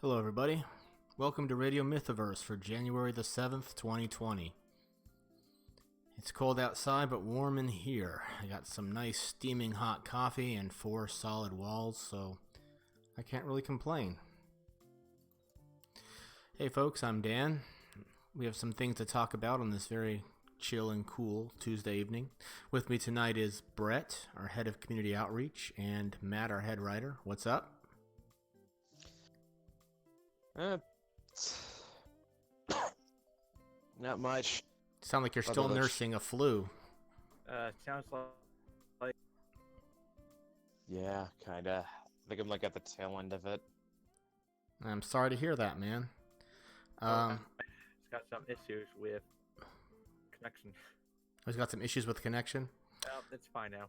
Hello everybody, welcome to Radio Mythoverse for January the 7th, 2020. It's cold outside but warm in here. I got some nice steaming hot coffee and 4 solid walls, so I can't really complain. Hey folks, I'm Dan. We have some things to talk about on this very chill and cool Tuesday evening. With me tonight is Brett, our head of community outreach, and Matt, our head writer. What's up? Not much. Sound like you're still nursing a flu. Sounds like Yeah, kinda. I think I'm like at the tail end of it. I'm sorry to hear that, man. it's got some issues with connection. He's got some issues with connection? Well, it's fine now.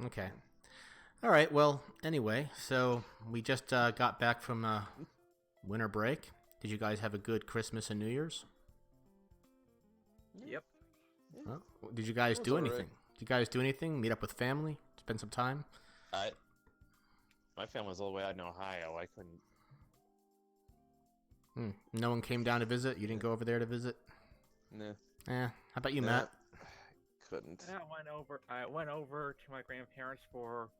Okay. Alright, well, anyway, so we just got back from winter break. Did you guys have a good Christmas and New Year's? Yep. Well, did you guys do anything? Did you guys do anything? Meet up with family? Spend some time? My family was all the way out in Ohio. I couldn't. No one came down to visit? You didn't go over there to visit? Nah. How about you, Matt? Couldn't. I went over to my grandparents for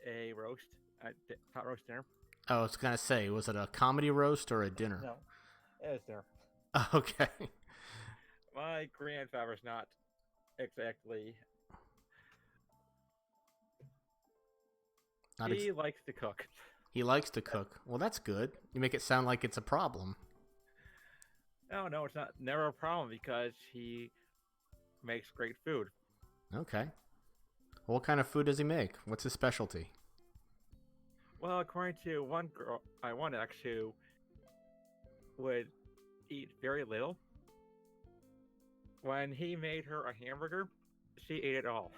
a roast, hot roast dinner. Oh, I was gonna say, was it a comedy roast or a dinner? No, it was dinner. Okay. My grandfather's not exactly. He likes to cook. He likes to cook. Well, that's good. You make it sound like it's a problem. No, it's not. Never a problem because he makes great food. Okay. What kind of food does he make? What's his specialty? Well, according to one girl I wanted to would eat very little. When he made her a hamburger, she ate it all.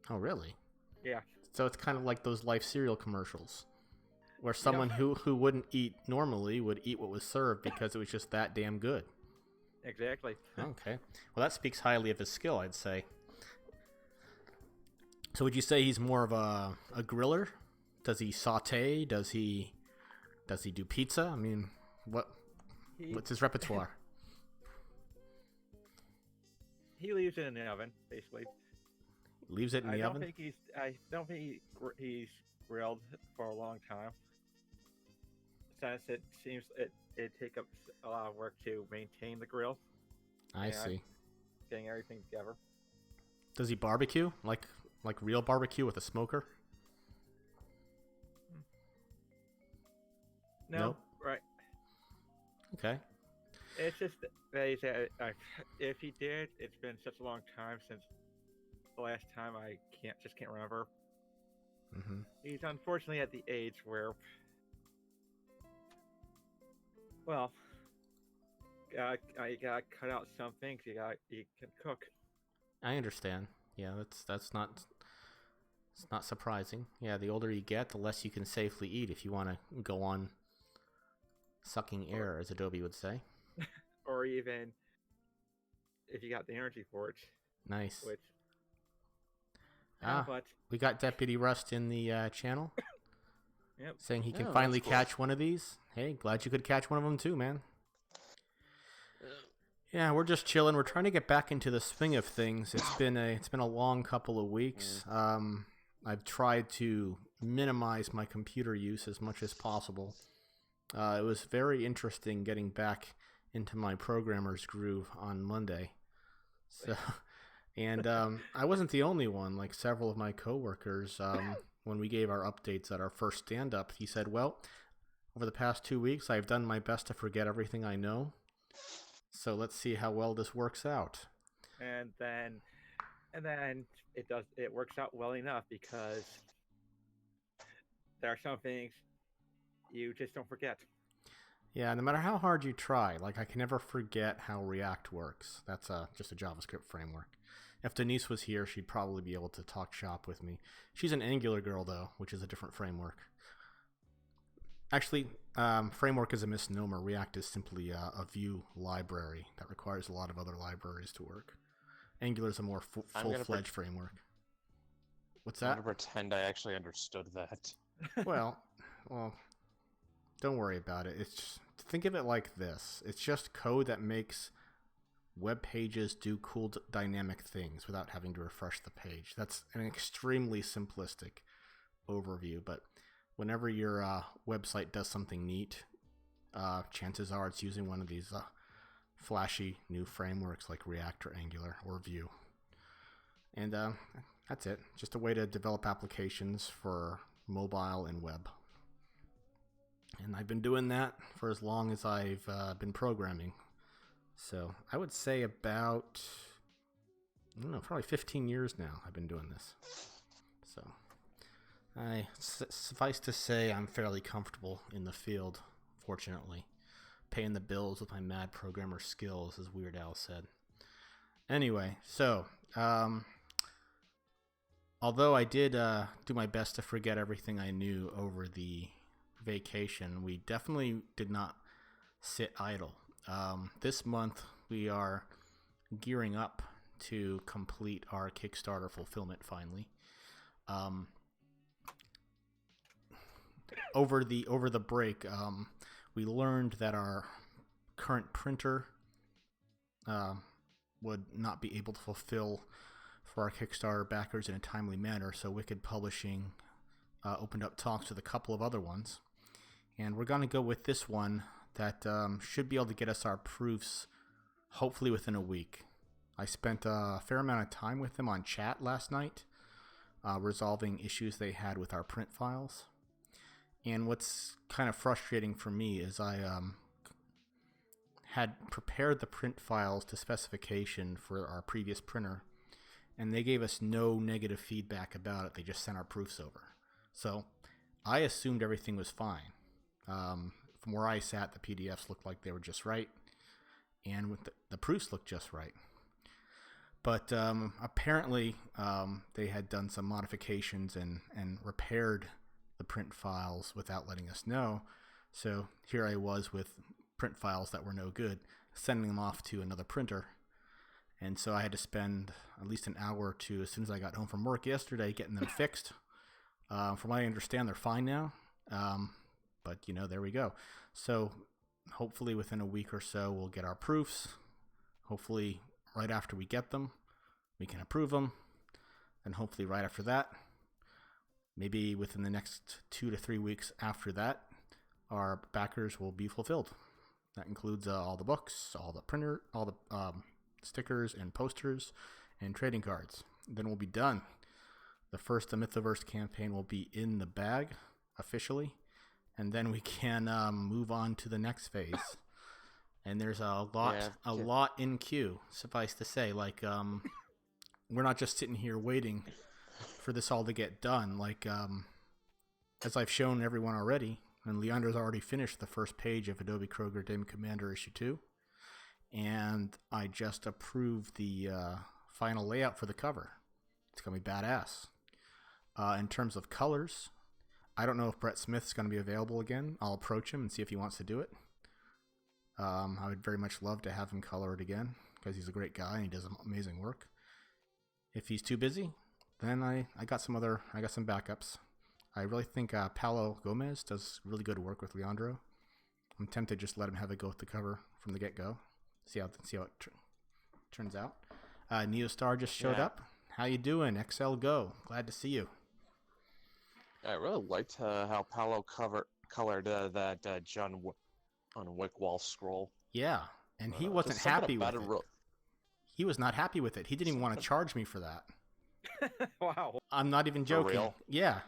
Oh, really? Yeah. So it's kind of like those Life cereal commercials, where someone who wouldn't eat normally would eat what was served because it was just that damn good. Exactly. Okay. Well, that speaks highly of his skill, I'd say. So would you say he's more of a griller? Does he saute? Does he do pizza? I mean, what's his repertoire? He leaves it in the oven, basically. Leaves it in the oven? I don't think he's grilled for a long time. Since it seems it take up a lot of work to maintain the grill. I see. Getting everything together. Does he barbecue? Like real barbecue with a smoker? No, nope. Right. Okay. It's just that if he did, it's been such a long time since the last time. I can't remember. Mm-hmm. He's unfortunately at the age where, well, you gotta cut out some things. You can cook. I understand. Yeah, that's not. It's not surprising. Yeah, the older you get, the less you can safely eat if you want to go on sucking air, as Adobe would say. Or even if you got the energy for it. Nice. Which. But we got Deputy Rust in the channel. Yep. Saying he can finally catch one of these. Hey, glad you could catch one of them too, man. Yeah, we're just chilling. We're trying to get back into the swing of things. It's been a long couple of weeks. I've tried to minimize my computer use as much as possible. It was very interesting getting back into my programmer's groove on Monday. So, and I wasn't the only one. Like several of my coworkers, when we gave our updates at our first stand-up, he said, "Well, over the past 2 weeks, I've done my best to forget everything I know. So let's see how well this works out." And then it works out well enough because there are some things you just don't forget. Yeah, no matter how hard you try, like I can never forget how React works. That's just a JavaScript framework. If Denise was here, she'd probably be able to talk shop with me. She's an Angular girl, though, which is a different framework. Actually, framework is a misnomer. React is simply a Vue library that requires a lot of other libraries to work. Angular is a more full-fledged framework. What's that? I'm going to pretend I actually understood that. Well, don't worry about it. It's just, think of it like this. It's just code that makes web pages do cool dynamic things without having to refresh the page. That's an extremely simplistic overview, but whenever your website does something neat, chances are it's using one of these flashy new frameworks like React or Angular or Vue. And that's it. Just a way to develop applications for mobile and web. And I've been doing that for as long as I've been programming. So I would say about, I don't know, probably 15 years now I've been doing this. So suffice to say, I'm fairly comfortable in the field, fortunately. Paying the bills with my mad programmer skills, as Weird Al said. Anyway, so although I did do my best to forget everything I knew over the vacation, we definitely did not sit idle. This month, we are gearing up to complete our Kickstarter fulfillment finally. Over the break, we learned that our current printer would not be able to fulfill for our Kickstarter backers in a timely manner, so Wicked Publishing opened up talks with a couple of other ones. And we're going to go with this one that should be able to get us our proofs hopefully within a week. I spent a fair amount of time with them on chat last night, resolving issues they had with our print files. And what's kind of frustrating for me is I had prepared the print files to specification for our previous printer, and they gave us no negative feedback about it. They just sent our proofs over. So I assumed everything was fine. From where I sat, the PDFs looked like they were just right, and with the proofs looked just right. But apparently they had done some modifications and repaired the print files without letting us know. So here I was with print files that were no good, sending them off to another printer. And so I had to spend at least an hour or two as soon as I got home from work yesterday getting them fixed. From what I understand, they're fine now. But, there we go. So hopefully within a week or so, we'll get our proofs. Hopefully right after we get them, we can approve them. And hopefully right after that, maybe within the next 2 to 3 weeks after that, our backers will be fulfilled. That includes all the books, all the stickers and posters and trading cards. Then we'll be done. The first The Mythoverse campaign will be in the bag officially, and then we can move on to the next phase. And there's a lot in queue, suffice to say. Like, we're not just sitting here waiting for this all to get done. Like, as I've shown everyone already, and Leandra's already finished the first page of Adobe Kroger Dim Commander issue 2, and I just approved the final layout for the cover. It's gonna be badass. In terms of colors, I don't know if Brett Smith's going to be available again. I'll approach him and see if he wants to do it. I would very much love to have him color it again because he's a great guy and he does amazing work. If he's too busy, then I got some backups. I really think Paulo Gomez does really good work with Leandro. I'm tempted to just let him have a go with the cover from the get-go. See how it turns out. Neostar just showed up. How you doing, XL Go? Glad to see you. I really liked how Paolo colored that John Wick wall scroll. Yeah, and he wasn't happy with it. He was not happy with it. He didn't even want to charge me for that. Wow. I'm not even joking. For real? Yeah.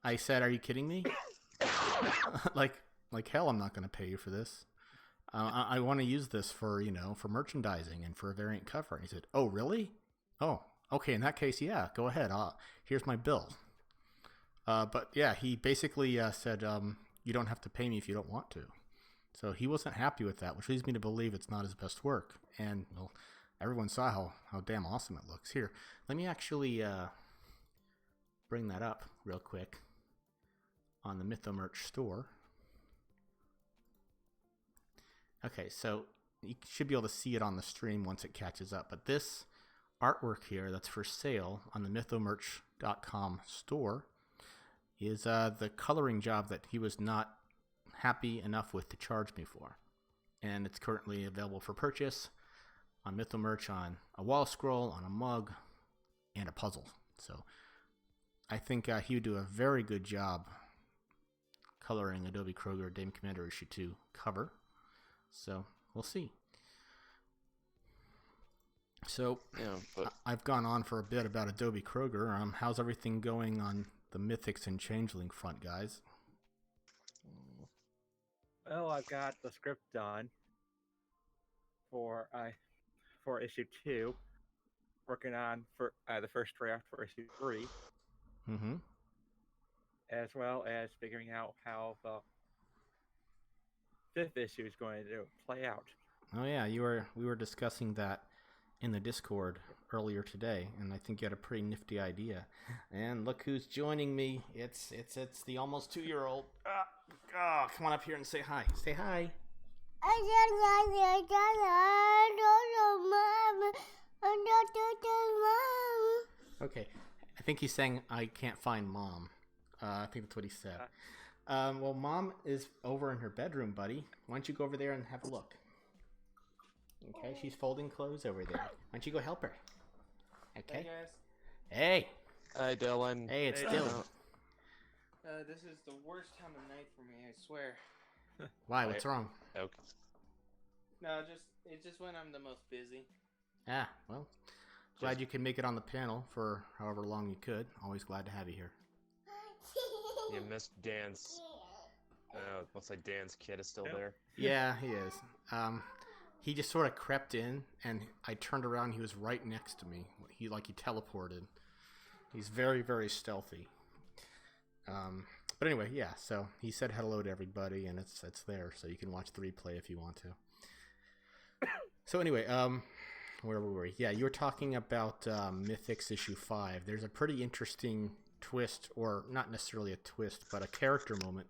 I said, "Are you kidding me?" like hell, I'm not going to pay you for this. I want to use this for merchandising and for a variant cover. And he said, "Oh, really? Oh, okay. In that case, yeah, go ahead. Here's my bill." But yeah, he basically said, "You don't have to pay me if you don't want to." So he wasn't happy with that, which leads me to believe it's not his best work. And well, everyone saw how damn awesome it looks. Here, let me actually bring that up real quick on the Mythomerch store. Okay, so you should be able to see it on the stream once it catches up. But this artwork here that's for sale on the mythomerch.com store is the coloring job that he was not happy enough with to charge me for. And it's currently available for purchase on Mythomerch on a wall scroll, on a mug, and a puzzle. So I think he would do a very good job coloring Adobe Kroger Dame Commander issue 2 cover. So we'll see. So I've gone on for a bit about Adobe Kroger. How's everything going on the Mythics and Changeling front, guys? Well, I've got the script done for issue 2. Working on for the first draft for issue 3. Mm-hmm. As well as figuring out how the 5th issue is going to play out. Oh yeah, we were discussing that in the Discord earlier today, and I think you had a pretty nifty idea. And look who's joining me. It's the almost 2-year-old. Come on up here and say hi. Say hi. Okay, I think he's saying I can't find mom. I think that's what he said. Well, mom is over in her bedroom, buddy. Why don't you go over there and have a look? Okay, she's folding clothes over there. Why don't you go help her? Okay. Hey guys. Hey. Hi, Dylan. Hey, it's Hey, Dylan. This is the worst time of night for me, I swear. Why? What's wrong? Okay. No, it's just when I'm the most busy. Well, glad you could make it on the panel for however long you could. Always glad to have you here. You missed Dan's. Looks like Dan's kid is still there. Yeah, he is. He just sort of crept in, and I turned around. And he was right next to me. He teleported. He's very, very stealthy. But anyway, yeah. So he said hello to everybody, and it's there, so you can watch the replay if you want to. So anyway, where were we? Yeah, you were talking about Mythics issue 5. There's a pretty interesting twist, or not necessarily a twist, but a character moment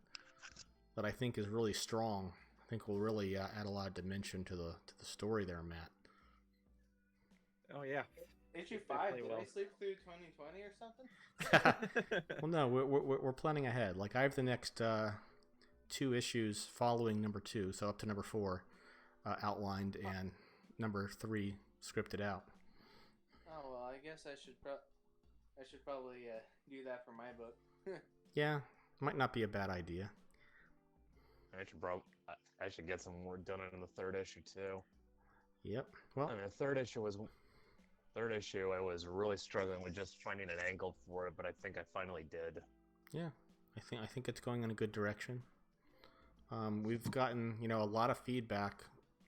that I think is really strong. I think will really add a lot of dimension to the story there, Matt. Oh yeah. Issue It 5, definitely did will. I sleep through 2020 or something? Well, no, we're planning ahead. Like I have the next 2 issues following number 2, so up to number 4 outlined, and number 3 scripted out. Oh well, I guess I should probably do that for my book. Yeah, might not be a bad idea. I should get some more done in the 3rd issue too. Yep. Well, I mean, the third issue I was really struggling with just finding an angle for it, but I think I finally did. yeah, I think it's going in a good direction. We've gotten a lot of feedback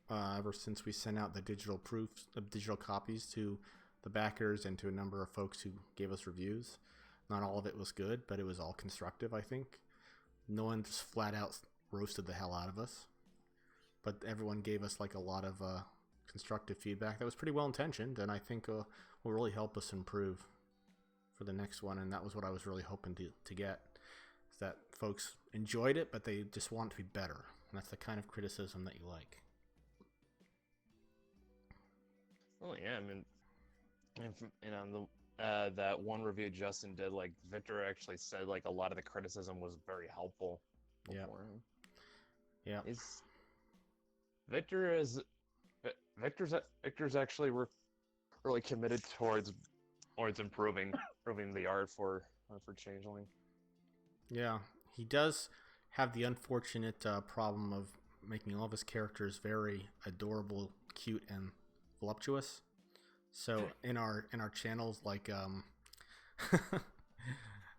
ever since we sent out the digital proofs, digital copies to the backers and to a number of folks who gave us reviews. Not all of it was good, but it was all constructive, I think. No one just flat out roasted the hell out of us, but everyone gave us a lot of constructive feedback that was pretty well intentioned, and I think will really help us improve for the next one. And that was what I was really hoping to get, is that folks enjoyed it, but they just want it to be better. And that's the kind of criticism that you like. Well, yeah, I mean, and on that one review Justin did, Victor actually said a lot of the criticism was very helpful. Yeah. For him. Yeah. Victor's actually really committed towards improving the art for Changeling. Yeah, he does have the unfortunate problem of making all of his characters very adorable, cute, and voluptuous. So in our channels,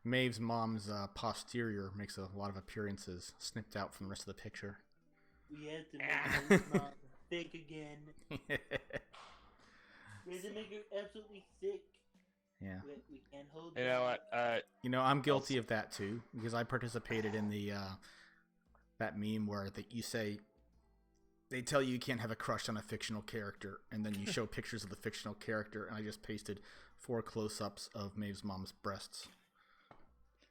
Maeve's mom's posterior makes a lot of appearances snipped out from the rest of the picture. We have to make his mom sick again. We have to make her absolutely sick. Yeah. We can't hold You know what? I'm guilty of that too, because I participated in the that meme where they tell you can't have a crush on a fictional character, and then you show pictures of the fictional character, and I just pasted 4 close-ups of Maeve's mom's breasts.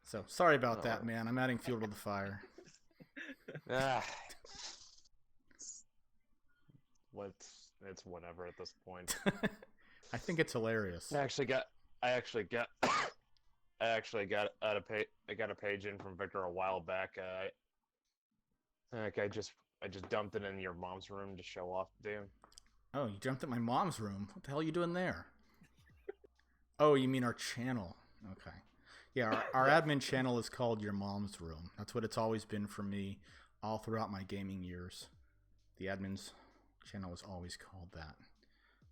So sorry about that, man. I'm adding fuel to the fire. It's whatever at this point. I think it's hilarious. I actually got a page in from Victor a while back. Like I just dumped it in your mom's room to show off, dude. Oh, you jumped at my mom's room. What the hell are you doing there? Oh, you mean our channel? Okay. Yeah, our admin channel is called Your Mom's Room. That's what it's always been for me all throughout my gaming years. The admin's channel was always called that.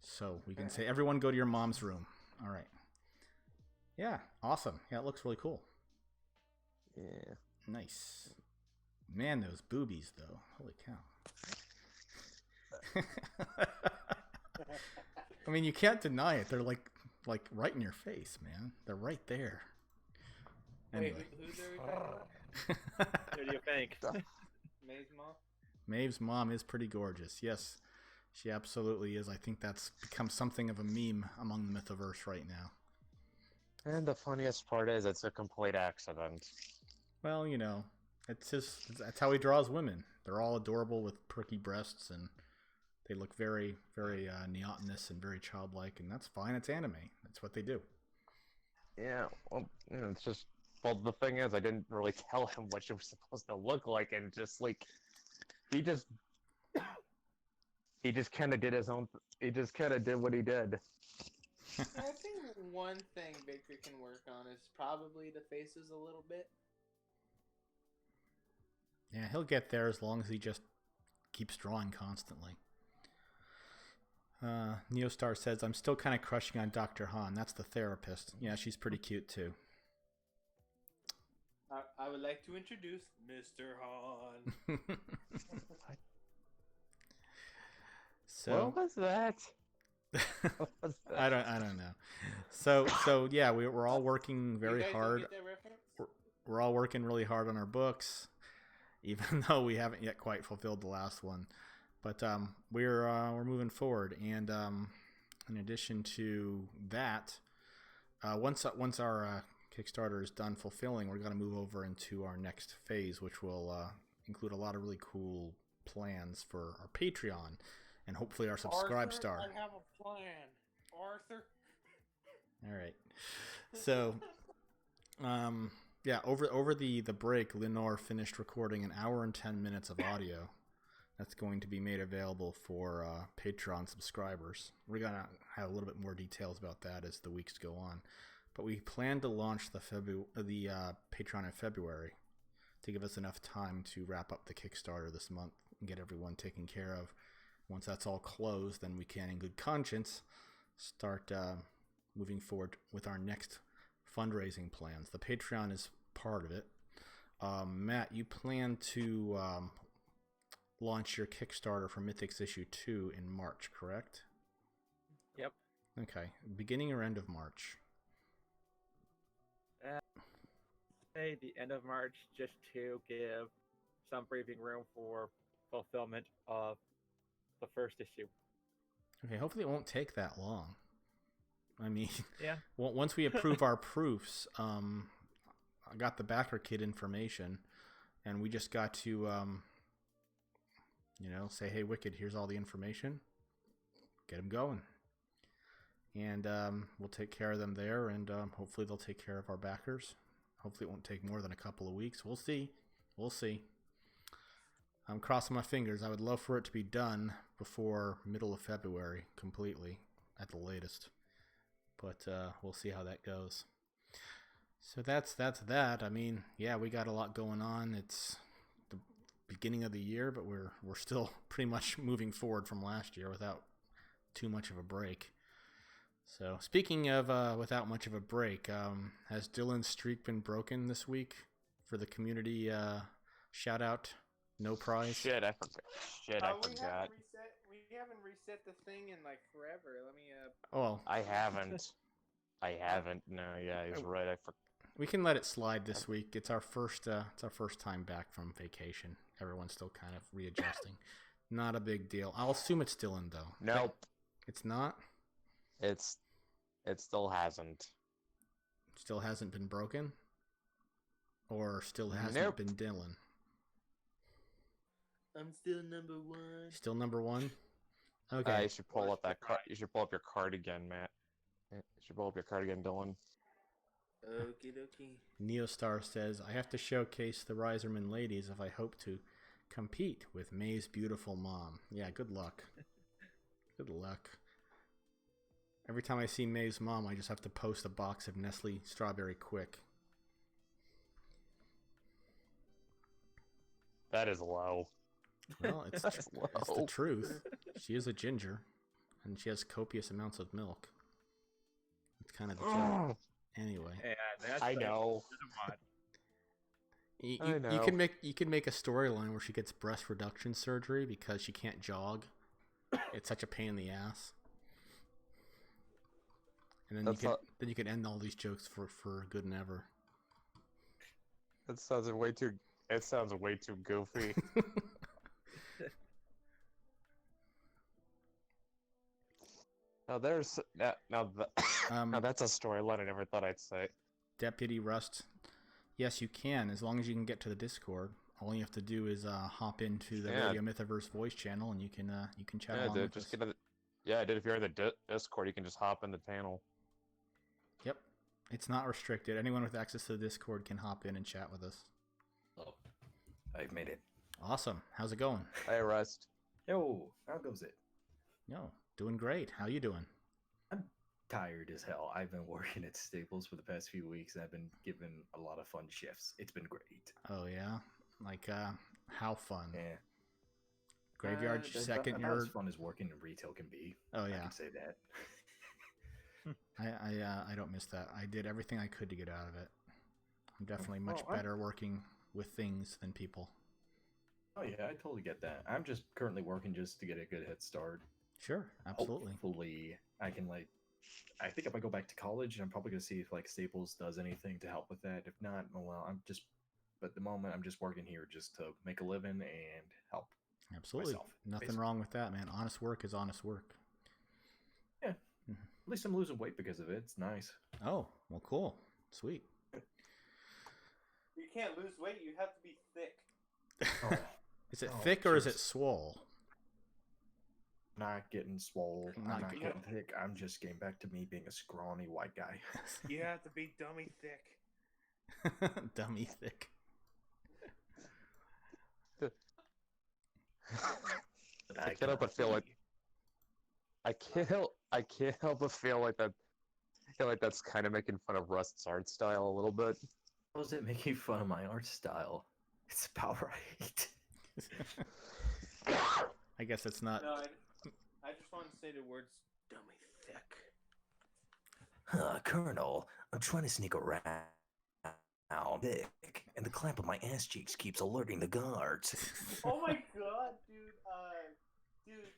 So we can say, everyone go to your mom's room. All right. Yeah, awesome. Yeah, it looks really cool. Yeah. Nice. Man, those boobies, though. Holy cow. I mean, you can't deny it. They're like right in your face, man. They're right there. Anyway. Wait, who's are we talking about? Who do you think? Maeve's mom? Maeve's mom is pretty gorgeous. Yes, she absolutely is. I think that's become something of a meme among the Mythoverse right now. And the funniest part is it's a complete accident. Well, you know, that's how he draws women. They're all adorable with perky breasts, and they look very, very neotenous and very childlike, and that's fine. It's anime. That's what they do. Yeah, well, it's just, well, the thing is, I didn't really tell him what she was supposed to look like, and just, like, he just kind of did his own, he just kind of did what he did. I think one thing Victor can work on is probably the faces a little bit. Yeah, he'll get there as long as he just keeps drawing constantly. Neostar says, I'm still kind of crushing on Dr. Han. That's the therapist. Yeah, she's pretty cute too. I would like to introduce Mr. Han. So What was that? What was that? I don't know. So yeah, we're all working very You guys don't hard. get that reference? We're all working really hard on our books, even though we haven't yet quite fulfilled the last one. But we're moving forward, and in addition to that, once our Kickstarter is done fulfilling, we're going to move over into our next phase, which will include a lot of really cool plans for our Patreon and hopefully our Subscribe Arthur, Star. I have a plan. Arthur. All right. So, yeah, over the break, Lenore finished recording an hour and 10 minutes of audio. That's going to be made available for Patreon subscribers. We're going to have a little bit more details about that as the weeks go on. But we plan to launch the Patreon in February to give us enough time to wrap up the Kickstarter this month and get everyone taken care of. Once that's all closed, then we can, in good conscience, start moving forward with our next fundraising plans. The Patreon is part of it. Matt, you plan to launch your Kickstarter for Mythics Issue 2 in March, correct? Yep. Okay. Beginning or end of March? Say the end of March, just to give some breathing room for fulfillment of the first issue. Okay, hopefully it won't take that long. I mean, Yeah. once we approve our proofs, I got the backer kit information, and we just got to, say, hey, Wicked, here's all the information. Get them going. And we'll take care of them there, and hopefully they'll take care of our backers. Hopefully it won't take more than a couple of weeks. We'll see. We'll see. I'm crossing my fingers. I would love for it to be done before middle of February completely at the latest. But we'll see how that goes. So that's that. I mean, yeah, we got a lot going on. It's the beginning of the year, but we're still pretty much moving forward from last year without too much of a break. So speaking of without much of a break, has Dylan's streak been broken this week for the community shout out? No prize? Shit, I forgot. Shit, I We forgot. haven't reset the thing in like forever. Let me Oh, well, I haven't. No, yeah, he's right. I forgot. we can let it slide this week. It's our first time back from vacation. Everyone's still kind of readjusting. Not a big deal. I'll assume it's Dylan though. Nope. It's not? It still hasn't. Still hasn't been broken? Or still hasn't Nope. been Dylan? I'm still number one. Still number one? Okay. You should pull up that card. You should pull up your card again, Matt. You should pull up your card again, Dylan. Okie dokie. Neostar says, I have to showcase the Riserman ladies if I hope to compete with May's beautiful mom. Yeah, good luck. Good luck. Every time I see May's mom, I just have to post a box of Nestle Strawberry Quick. That is low. Well, it's That's it's the low. truth. She is a ginger, and she has copious amounts of milk. It's kind of the joke. Anyway, Yeah, that's I know. you, I you, know. you can make a storyline where she gets breast reduction surgery because she can't jog. It's such a pain in the ass. And then you can end all these jokes for good and ever. That sounds way too. It sounds way too goofy. Now there's now that's a storyline I never thought I'd say. Deputy Rust. Yes, you can, as long as you can get to the Discord. All you have to do is hop into the Radio Mythoverse voice channel, and you can chat along with us. Yeah, dude. If you're in the Discord, you can just hop in the panel. Yep, it's not restricted. Anyone with access to the Discord can hop in and chat with us. Oh, I've made it. Awesome. How's it going? Hey, Rust. Yo, how goes it? No, doing great. How you doing? I'm tired as hell. I've been working at Staples for the past few weeks, and I've been given a lot of fun shifts. It's been great. Oh yeah, like how fun? Yeah. Graveyard second. About as fun as working in retail can be. Oh yeah, I can say that. I don't miss that. I did everything I could to get out of it. I'm definitely much better working with things than people. Oh yeah, I totally get that. I'm just currently working just to get a good head start. Sure, absolutely. Hopefully, I can I think if I go back to college, I'm probably gonna see if Staples does anything to help with that. If not, well, at the moment, I'm just working here just to make a living and help. Absolutely, myself, nothing basically. wrong with that, man. Honest work is honest work. Yeah, at least I'm losing weight because of it. It's nice. Oh, well, cool, sweet. You can't lose weight. You have to be thick. Oh, Is it thick or is it swole? not getting swole. I'm Not not getting- getting thick. I'm just getting back to me being a scrawny white guy. You have to be dummy thick. Dummy thick. I can't help but feel like I can't help but feel like that. I feel like that's kind of making fun of Rust's art style a little bit. How is it making fun of my art style? It's about right. I guess it's not. No, I just want to say the words dummy thick. Colonel, I'm trying to sneak around. Thick, and the clamp of my ass cheeks keeps alerting the guards. Oh my god, dude. Dude,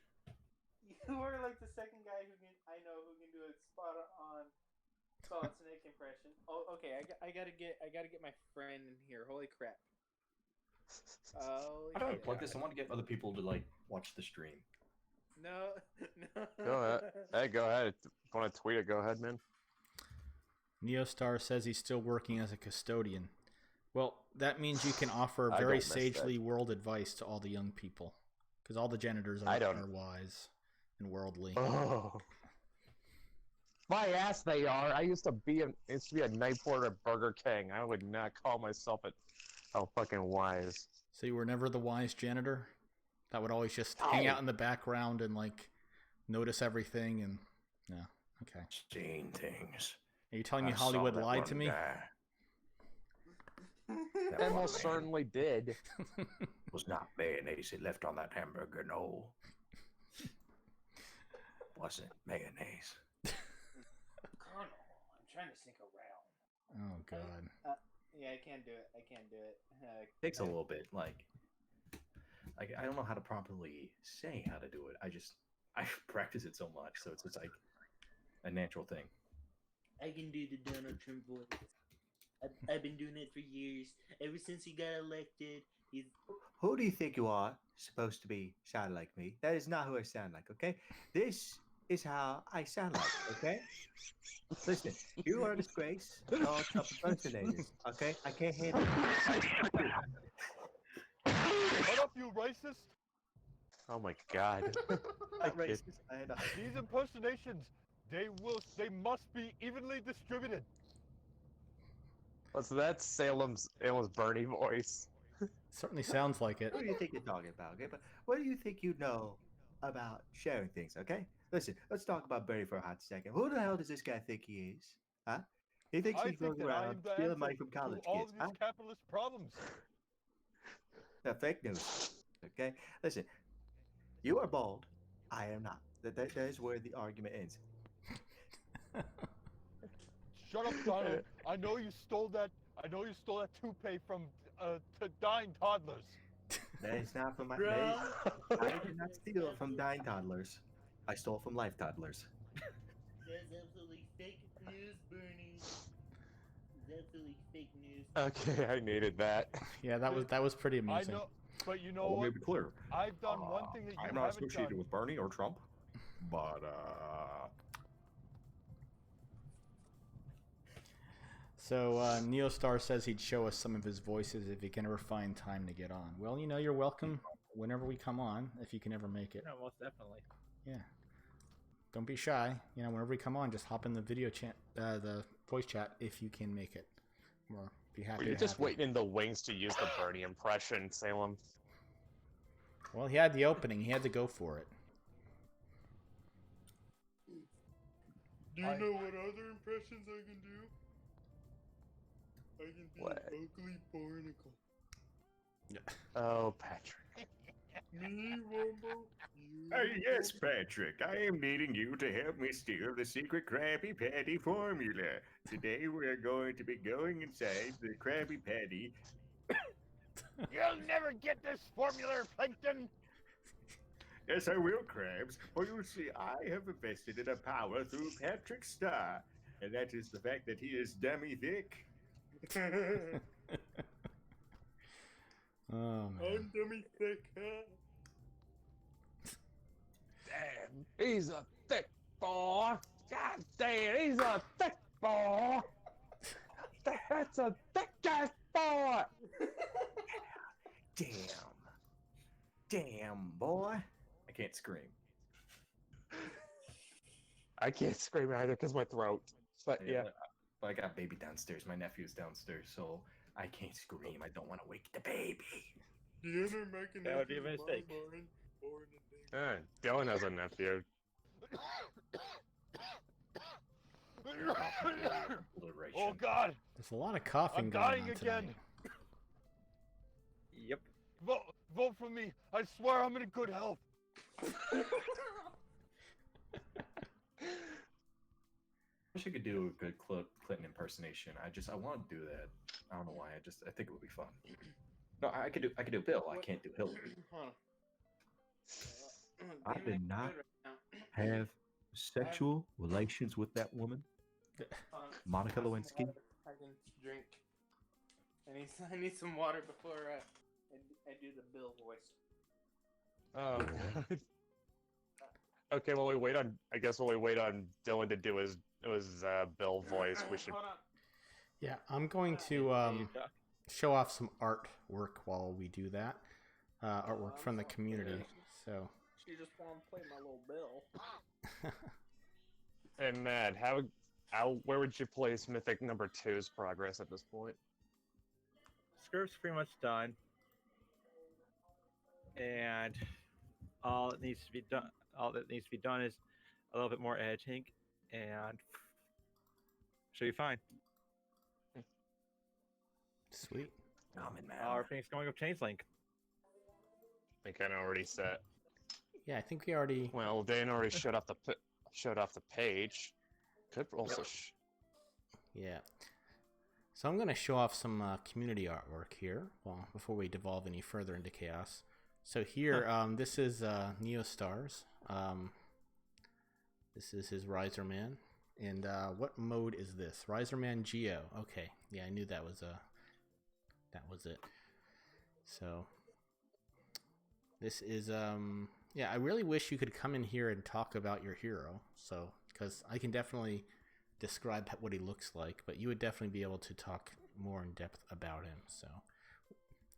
you are like the second guy I know who can do a spot on Solid Snake impression. Oh, okay. I gotta get my friend in here. Holy crap. Oh. How do I plug this? I want to get other people to watch the stream. No. Go ahead. Hey, go ahead. If you want to tweet it, go ahead, man. Neostar says he's still working as a custodian. Well, that means you can offer I very don't miss sagely world advice to all the young people. Because all the janitors are wise and worldly. Oh. My ass, they are. I used to be a night porter at Burger King. I would not call myself fucking wise. So you were never the wise janitor? That would always just hang out in the background and notice everything and no. Okay. Seeing things. Are you telling me Hollywood lied to me? They most certainly did. Was not mayonnaise it left on that hamburger, no. Wasn't mayonnaise. Colonel, I'm trying to sneak around. Oh god. Yeah, I can't do it. Takes a little bit. I don't know how to properly say how to do it. I practice it so much, so it's just a natural thing. I can do the Donald Trump voice. I've been doing it for years. Ever since he got elected, he's... Who do you think you are supposed to be sound like me? That is not who I sound like, okay? This is how I sound like, okay? Listen, you are a disgrace. All Trump impersonators, okay? I can't handle it. What up, you racist? Oh my god. Not racist. I know. These impersonations, they must be evenly distributed. What's that Salem's Bernie voice? Certainly sounds like it. Who do you think you're talking about? Okay, but what do you think you know about sharing things? Okay, listen, let's talk about Bernie for a hot second. Who the hell does this guy think he is? Huh? He thinks I he goes think that I around am the stealing answer money from to college all kids. of these capitalist problems. Fake news. Okay, listen, you are bald. I am not. That is where the argument ends. Shut up, Donald. I know you stole that. I know you stole that toupee from dying toddlers. That is not from my. Bruh. I did not steal it from dying toddlers. I stole from life toddlers. That's absolutely fake news, Bernie. It's absolutely fake news. Okay, I needed that. Yeah, that was pretty I amazing. know, but you know Let me what? be clear. I've done one thing that you I'm not haven't associated done. with Bernie or Trump, but So Neostar says he'd show us some of his voices if he can ever find time to get on. Well, you're welcome whenever we come on, if you can ever make it. No, most definitely. Yeah. Don't be shy. Whenever we come on, just hop in the video chat, the voice chat, if you can make it. We'll be happy. Were you to just have you. waiting in the wings to use the Bernie impression, Salem? Well, he had the opening. He had to go for it. Do you know what other impressions I can do? I can be What? an ugly barnacle. Oh, Patrick. Me, Wumbo? yes, Patrick. I am needing you to help me steal the secret Krabby Patty formula. Today we are going to be going inside the Krabby Patty. You'll never get this formula, Plankton. Yes, I will, Krabs. For you see, I have invested in a power through Patrick's star, and that is the fact that he is dummy thick. Oh, man. I'm dummy thick, huh? Damn, he's a thick boy. God damn, he's a thick boy. That's a thick ass boy. Damn, boy. I can't scream. I can't scream either because my throat. But yeah. I got baby downstairs. My nephew's downstairs, so I can't scream. I don't want to wake the baby. The inner mechanism That would be a of my mistake. mind, born in the- Dylan has a nephew. Oh God! There's a lot of coughing I'm going dying on again. tonight. Yep. Vote for me. I swear I'm in good health. I wish I could do a good Clinton impersonation. I want to do that. I don't know why. I think it would be fun. No, I could do Bill. I can't do Hillary. Hold on. I Damn, did I'm not good right now. have sexual relations with that woman, Hold on. Monica Have some Lewinsky. water I can drink. I need some water before I do the Bill voice. Oh. Okay, well we wait on. I guess while we wait on Dylan to do his Bill voice, we should. Hold on. Yeah, I'm going to show off some artwork while we do that. Artwork from the community. So. She just want to play my little Bill. Hey Matt, where would you place Mythic number 2's progress at this point? Script's pretty much done, and all that needs to be done is a little bit more editing, and should be fine. Sweet. Coming, man. Everything's going up Changelink. I think I already set. Yeah, I think we already. Well, Dan already showed off the page. Could also. Yeah. So I'm going to show off some community artwork here. Well, before we devolve any further into chaos. So here, this is Neostar's. This is his Riser Man. And what mode is this? Riser Man Geo. Okay. Yeah, I knew that was it. So this is yeah, I really wish you could come in here and talk about your hero. So because I can definitely describe what he looks like, but you would definitely be able to talk more in depth about him. So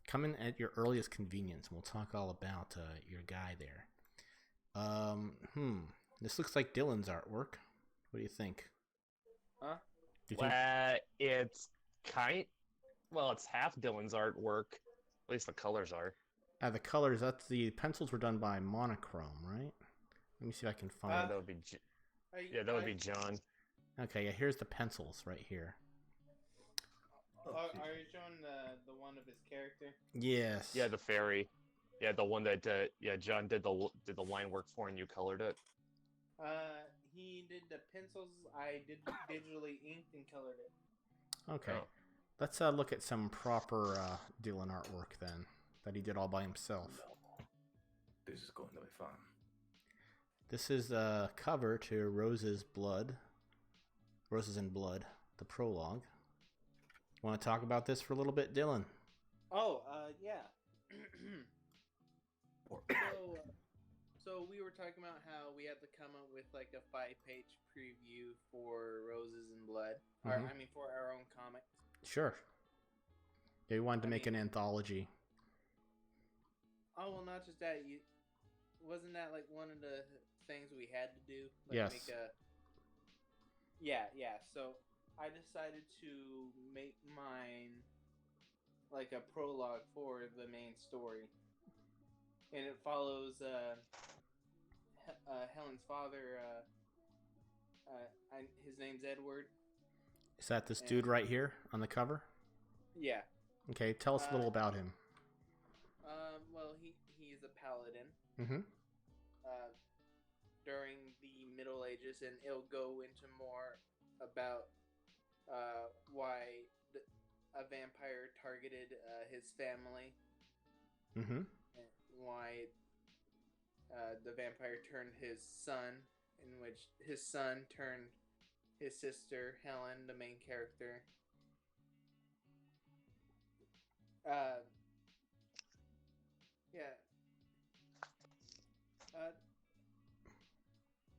come in at your earliest convenience, and we'll talk all about your guy there. This looks like Dylan's artwork. What do you think? Huh? It's it's half Dylan's artwork. At least the colors are. The colors, that's the pencils were done by Monochrome, right? Let me see if I can Yeah, find. that would be. Yeah, that would be John. Okay, yeah, here's the pencils right here. Are you showing the one of his character? Yes. Yeah, the fairy. Yeah, the one that John did the line work for and you colored it. He did the pencils. I did digitally inked and colored it. Okay. Oh. Let's look at some proper Dylan artwork then that he did all by himself. This is going to be fun. This is a cover to Roses in Blood, the prologue. Want to talk about this for a little bit, Dylan? Oh, yeah. So we were talking about how we had to come up with like a 5-page preview for Roses and Blood, or Mhm. I mean for our own comics. Sure. Yeah, we wanted to I make mean- an anthology. Oh well, not just that. Wasn't that like one of the things we had to do? Like Yes. Make a... Yeah. So I decided to make mine like a prologue for the main story, and it follows Helen's father. His name's Edward. Is that this dude right here on the cover? Yeah. Okay, tell us a little about him. Well, he's a paladin. Mm-hmm. During the Middle Ages, and it'll go into more about why a vampire targeted his family, Mm-hmm. and why the vampire turned his son, in which his son turned his sister Helen, the main character. Yeah.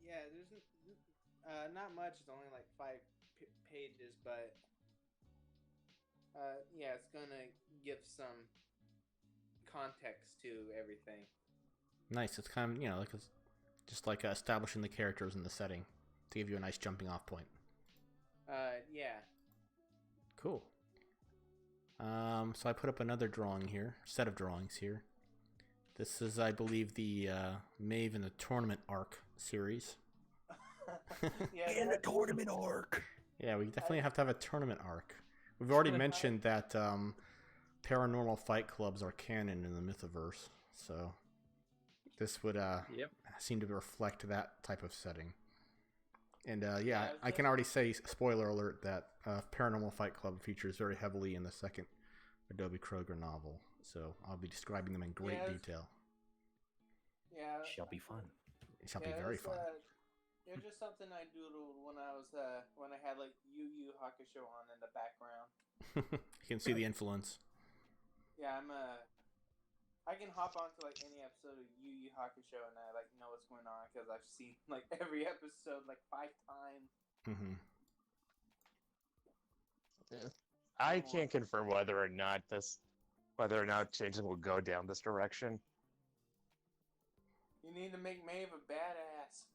Yeah, there's not much. It's only like 5 pages, but yeah, it's gonna give some context to everything. Nice. It's kind of, like just like establishing the characters in the setting to give you a nice jumping off point. Yeah. Cool. So I put up another drawing here, set of drawings here. This is, I believe, the Maeve in the Tournament arc series. Yeah. And a tournament arc. Yeah, we definitely have to have a tournament arc. We've already mentioned that paranormal fight clubs are canon in the Mythoverse, so this would seem to reflect that type of setting. And yeah, I can already say, spoiler alert, that Paranormal Fight Club features very heavily in the second Adobe Kroger novel, so I'll be describing them in great detail. Yeah. Shall be fun. It shall be very fun. It's just something I doodled when I was when I had like Yu Yu Hakusho on in the background. You can see the influence. Yeah, I can hop onto like any episode of Yu Yu Hakusho and I like know what's going on because I've seen like every episode like 5 times. Mm-hmm. Yeah. I can't confirm whether or not Changeling will go down this direction. You need to make Maeve a badass.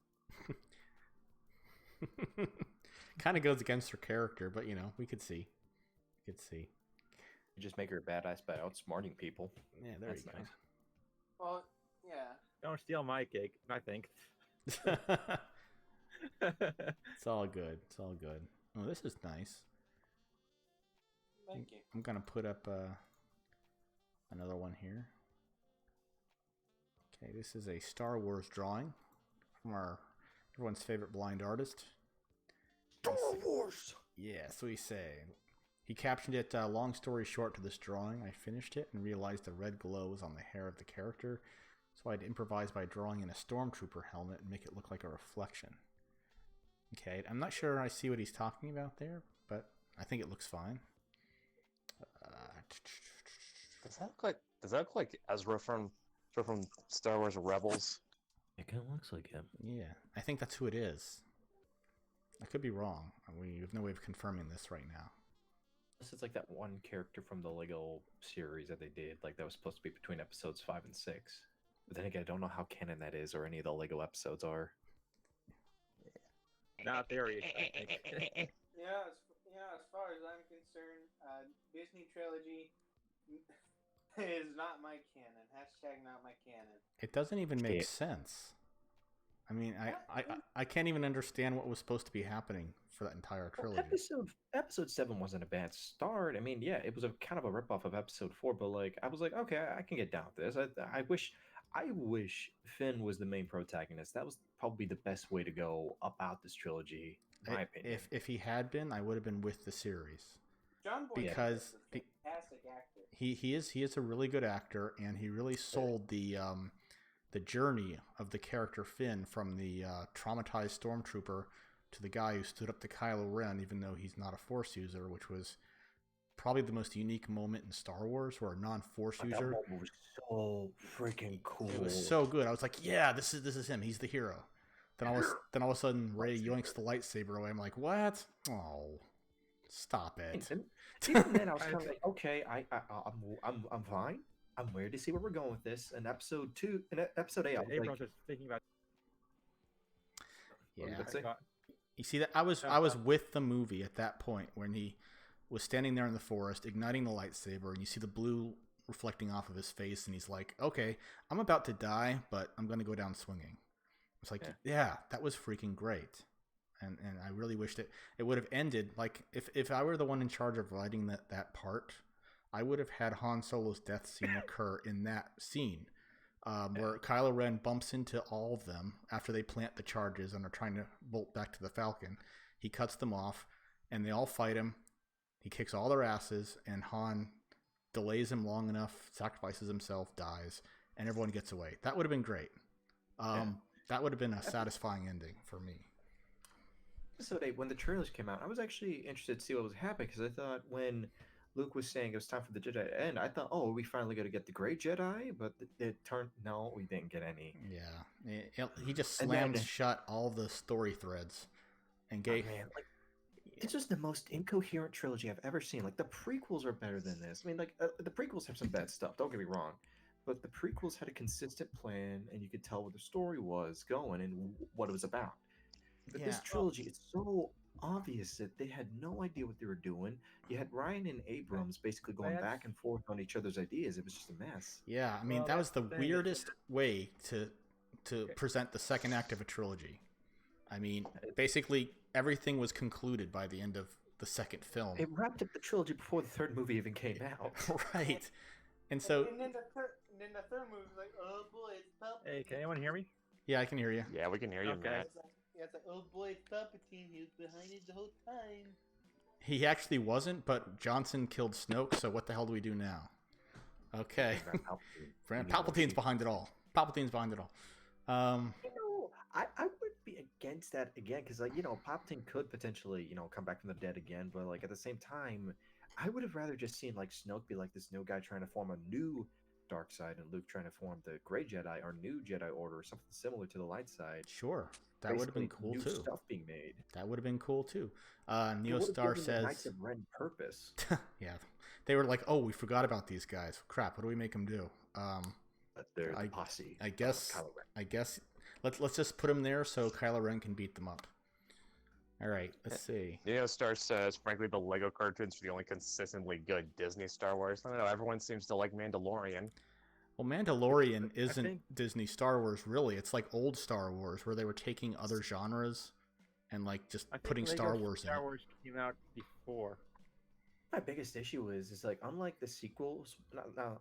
Kind of goes against her character, but we could see. You just make her a badass by outsmarting people. Yeah, there That's you nice. Well, yeah. Don't steal my cake, I think. go. It's all good. It's all good. Oh, this is nice. Thank you. I'm gonna put up another one here. Okay, this is a Star Wars drawing from everyone's favorite blind artist. Star Wars! Yeah, so we say. He captioned it, long story short to this drawing, I finished it and realized the red glow was on the hair of the character, so I'd improvise by drawing in a stormtrooper helmet and make it look like a reflection. Okay, I'm not sure I see what he's talking about there, but I think it looks fine. Does that look like Ezra from Star Wars Rebels? It kind of looks like him. Yeah, I think that's who it is. I could be wrong. We have no way of confirming this right now. This is like that one character from the Lego series that they did, like that was supposed to be between episodes 5 and 6. But then again, I don't know how canon that is or any of the Lego episodes are. Not theory, I think. Yeah, as far as I'm concerned, Disney trilogy, It is not my canon. Hashtag not my canon. It doesn't even make Shit. sense. I mean, I can't even understand what was supposed to be happening for that entire Well, trilogy. episode 7 wasn't a bad start. I mean, yeah, it was a kind of a ripoff of episode 4, but like I was like, okay, I can get down with this. I wish Finn was the main protagonist. That was probably the best way to go about this trilogy, in my opinion. If he had been, I would have been with the series. John Boyega Because is a fantastic actor. He is a really good actor, and he really sold the journey of the character Finn from the traumatized stormtrooper to the guy who stood up to Kylo Ren, even though he's not a Force user, which was probably the most unique moment in Star Wars where a non-Force That user. moment was so freaking cool. It was so good. I was like, yeah, this is him. He's the hero. Then all of a sudden, Rey yoinks the lightsaber away. I'm like, what? Oh, stop it. And even then, I was kind of like, okay, I'm fine. I'm ready to see where we're going with this. In episode 8, I was Abrams like, was thinking about. what Yeah. did that say? You see that I was with the movie at that point when he was standing there in the forest, igniting the lightsaber, and you see the blue reflecting off of his face, and he's like, "Okay, I'm about to die, but I'm going to go down swinging." It's like, yeah, that was freaking great, and I really wished it would have ended like if I were the one in charge of writing that part, I would have had Han Solo's death scene occur in that scene. Where Kylo Ren bumps into all of them after they plant the charges and are trying to bolt back to the Falcon. He cuts them off, and they all fight him. He kicks all their asses, and Han delays him long enough, sacrifices himself, dies, and everyone gets away. That would have been great. That would have been a satisfying ending for me. Episode 8, when the trailers came out, I was actually interested to see what was happening because I thought when Luke was saying it was time for the Jedi to end, I thought, oh, are we finally going to get the Gray Jedi? But it turned, no, we didn't get any. Yeah. He just And slammed then- shut all the story threads and gave. Man, like, this is the most incoherent trilogy I've ever seen. Like, the prequels are better than this. I mean, like, the prequels have some bad stuff, don't get me wrong. But the prequels had a consistent plan, and you could tell where the story was going and what it was about. But this trilogy, it's so obvious that they had no idea what they were doing. You had Ryan and Abrams basically going back and forth on each other's ideas. It was just a mess. Yeah, I mean, Well, that was that's the the thing. weirdest way to present the second act of a trilogy. I mean, basically everything was concluded by the end of the second film. It wrapped up the trilogy before the third movie even came out. Right. And so, And then the third movie was like, oh boy, it's Palpatine. Hey, can anyone hear me? yeah, I can hear you. Yeah, we can hear you, Okay. Matt. It's like, oh boy, it's Palpatine. He was behind it the whole time. He actually wasn't, but Johnson killed Snoke, so what the hell do we do now? Okay. Palpatine's behind it all. Palpatine's behind it all. I would be against that again because, like, Palpatine could potentially, come back from the dead again, but like at the same time, I would have rather just seen like Snoke be like this new guy trying to form a new dark side, and Luke trying to form the Gray Jedi or new Jedi Order or something similar to the light side. Sure. That would have been Basically, cool new too. Stuff being made. That would have been cool too. It would have Neostar given the Knights says, of Ren purpose. yeah, they were like, oh, we forgot about these guys. Crap, what do we make them do? But they're the posse. I guess. Kylo Ren. I guess let's just put them there so Kylo Ren can beat them up. All right, let's see. Neostar says, frankly, the Lego cartoons are the only consistently good Disney Star Wars. I don't know, everyone seems to like Mandalorian. Well, Mandalorian I isn't think- Disney Star Wars, really. It's like old Star Wars, where they were taking other genres and like just I think putting Lego Star Wars in Star it. Wars came out before. My biggest issue is like unlike the sequels,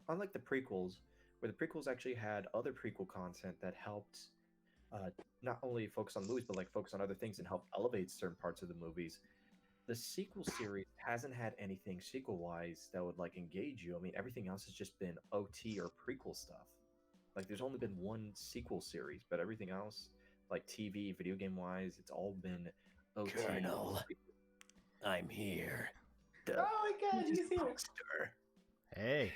unlike the prequels, where the prequels actually had other prequel content that helped not only focus on movies but like focus on other things and help elevate certain parts of the movies. The sequel series hasn't had anything sequel wise that would like engage you. I mean, everything else has just been OT or prequel stuff. Like, there's only been one sequel series, but everything else, like TV, video game wise, it's all been OT. Colonel. I'm here. Oh my god, he's here. Monster. Hey,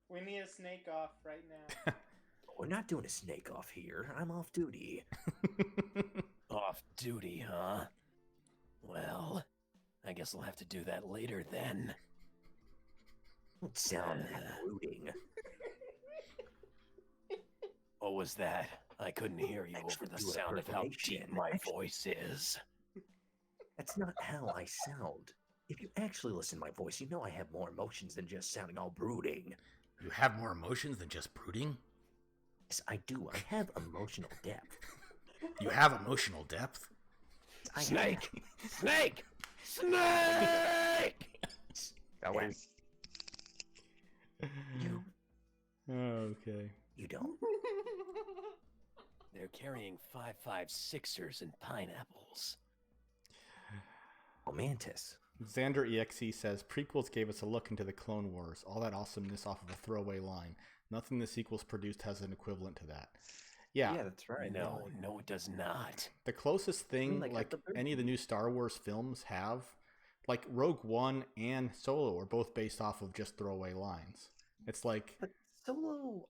We need a snake off right now. We're not doing a snake off here. I'm off duty. Off duty, huh? Well, I guess I'll have to do that later then. Don't sound that brooding. What was that? I couldn't hear you over Actually the do a sound of how deep impersonation. my voice is. That's not how I sound. If you actually listen to my voice, you know I have more emotions than just sounding all brooding. You have more emotions than just brooding? Yes, I do. I have emotional depth. You have emotional depth? Snake! Snake! Snake! That way. You Okay. you don't. They're carrying 5.56ers and pineapples. Oh, Mantis. Xander EXE says, prequels gave us a look into the Clone Wars. All that awesomeness off of a throwaway line. Nothing the sequels produced has an equivalent to that. Yeah. Yeah, that's right. No, no, it does not. The closest thing, like, like at the very any of the new Star Wars films have, like Rogue One and Solo are both based off of just throwaway lines. It's like, But Solo,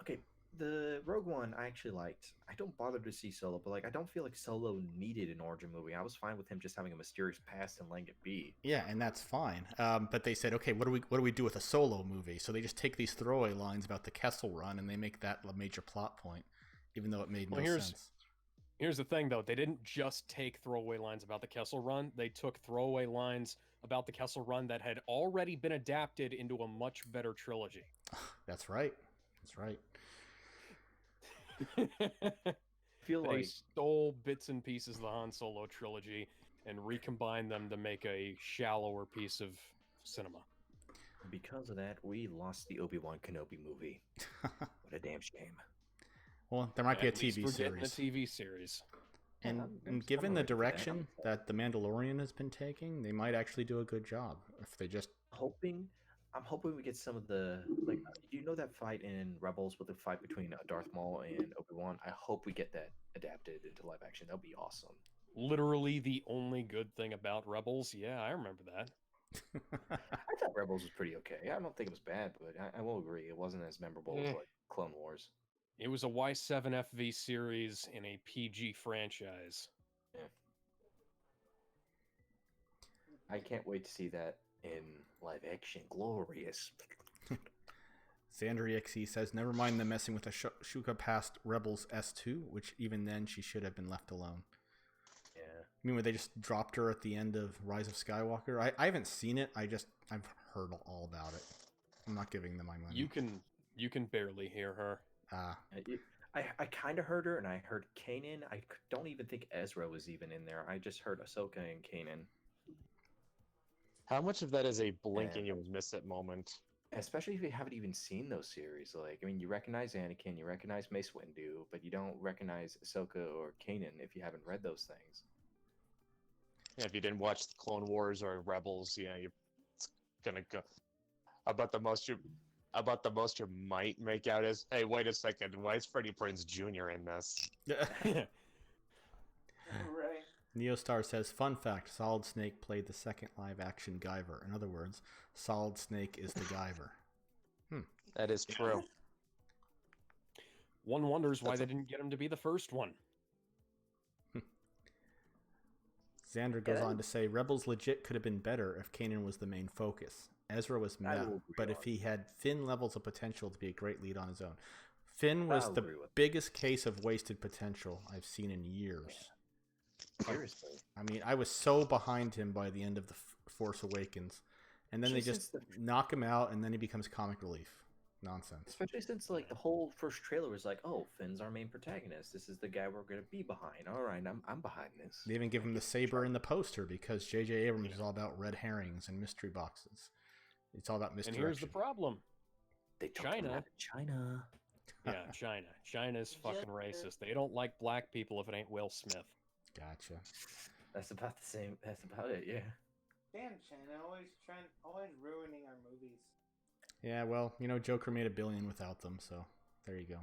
okay. The Rogue One I actually liked. I don't bother to see Solo, but like I don't feel like Solo needed an origin movie. I was fine with him just having a mysterious past and letting it be. yeah, and that's fine. But they said, okay, what do we do with a Solo movie? So they just take these throwaway lines about the Kessel Run and they make that a major plot point, even though it made no sense. Here's the thing, though. They didn't just take throwaway lines about the Kessel Run. They took throwaway lines about the Kessel Run that had already been adapted into a much better trilogy. That's right. That's right. I feel They like stole bits and pieces of the Han Solo trilogy and recombined them to make a shallower piece of cinema. because of that, we lost the Obi-Wan Kenobi movie. What a damn shame. Well, there might be a At least TV we're getting series. a TV series. And, I'm and given the alright with that. direction that The Mandalorian has been taking, they might actually do a good job if they just. I'm hoping we get some of the like. You know that fight in Rebels with the fight between Darth Maul and Obi-Wan. I hope we get that adapted into live action. That would be awesome. Literally the only good thing about Rebels. Yeah, I remember that. I thought Rebels was pretty okay. I don't think it was bad, but I will agree it wasn't as memorable as like Clone Wars. It was a Y7FV series in a PG franchise. I can't wait to see that in live action. Glorious. Xander EXE says, never mind them messing with Ashoka past Rebels S2, which even then she should have been left alone. Yeah. I mean, when they just dropped her at the end of Rise of Skywalker? I haven't seen it. I've heard all about it. I'm not giving them my money. You can barely hear her. I kind of heard her, and I heard Kanan. I don't even think Ezra was even in there. I just heard Ahsoka and Kanan. How much of that is a blink and you miss it moment? Especially if you haven't even seen those series. Like, I mean, you recognize Anakin, you recognize Mace Windu, but you don't recognize Ahsoka or Kanan if you haven't read those things. Yeah, if you didn't watch the Clone Wars or Rebels, yeah, it's gonna go. About the most you might make out is, hey, wait a second, why is Freddie Prinze Jr. in this? Right. Neostar says, fun fact, Solid Snake played the second live-action Guyver. In other words, Solid Snake is the Guyver. That is true. One wonders why they didn't get him to be the first one. Xander goes on to say, Rebels legit could have been better if Kanan was the main focus. Ezra was meh, but if he had Finn levels of potential to be a great lead on his own. Finn was the biggest case of wasted potential I've seen in years. Seriously. I mean, I was so behind him by the end of The Force Awakens. And then they just knock him out, and then he becomes comic relief. Nonsense. Especially since, like, the whole first trailer was like, oh, Finn's our main protagonist. This is the guy we're going to be behind. All right, I'm behind this. They even give him the saber in the poster because J.J. Abrams is all about red herrings and mystery boxes. It's all about misdirection. And here's the problem. They took China. him out of China. Yeah, China. China's fucking racist. They don't like black people if it ain't Will Smith. Gotcha. That's about the same. That's about it, yeah. Damn, China, always ruining our movies. Yeah, well, you know, Joker made $1 billion without them, so there you go.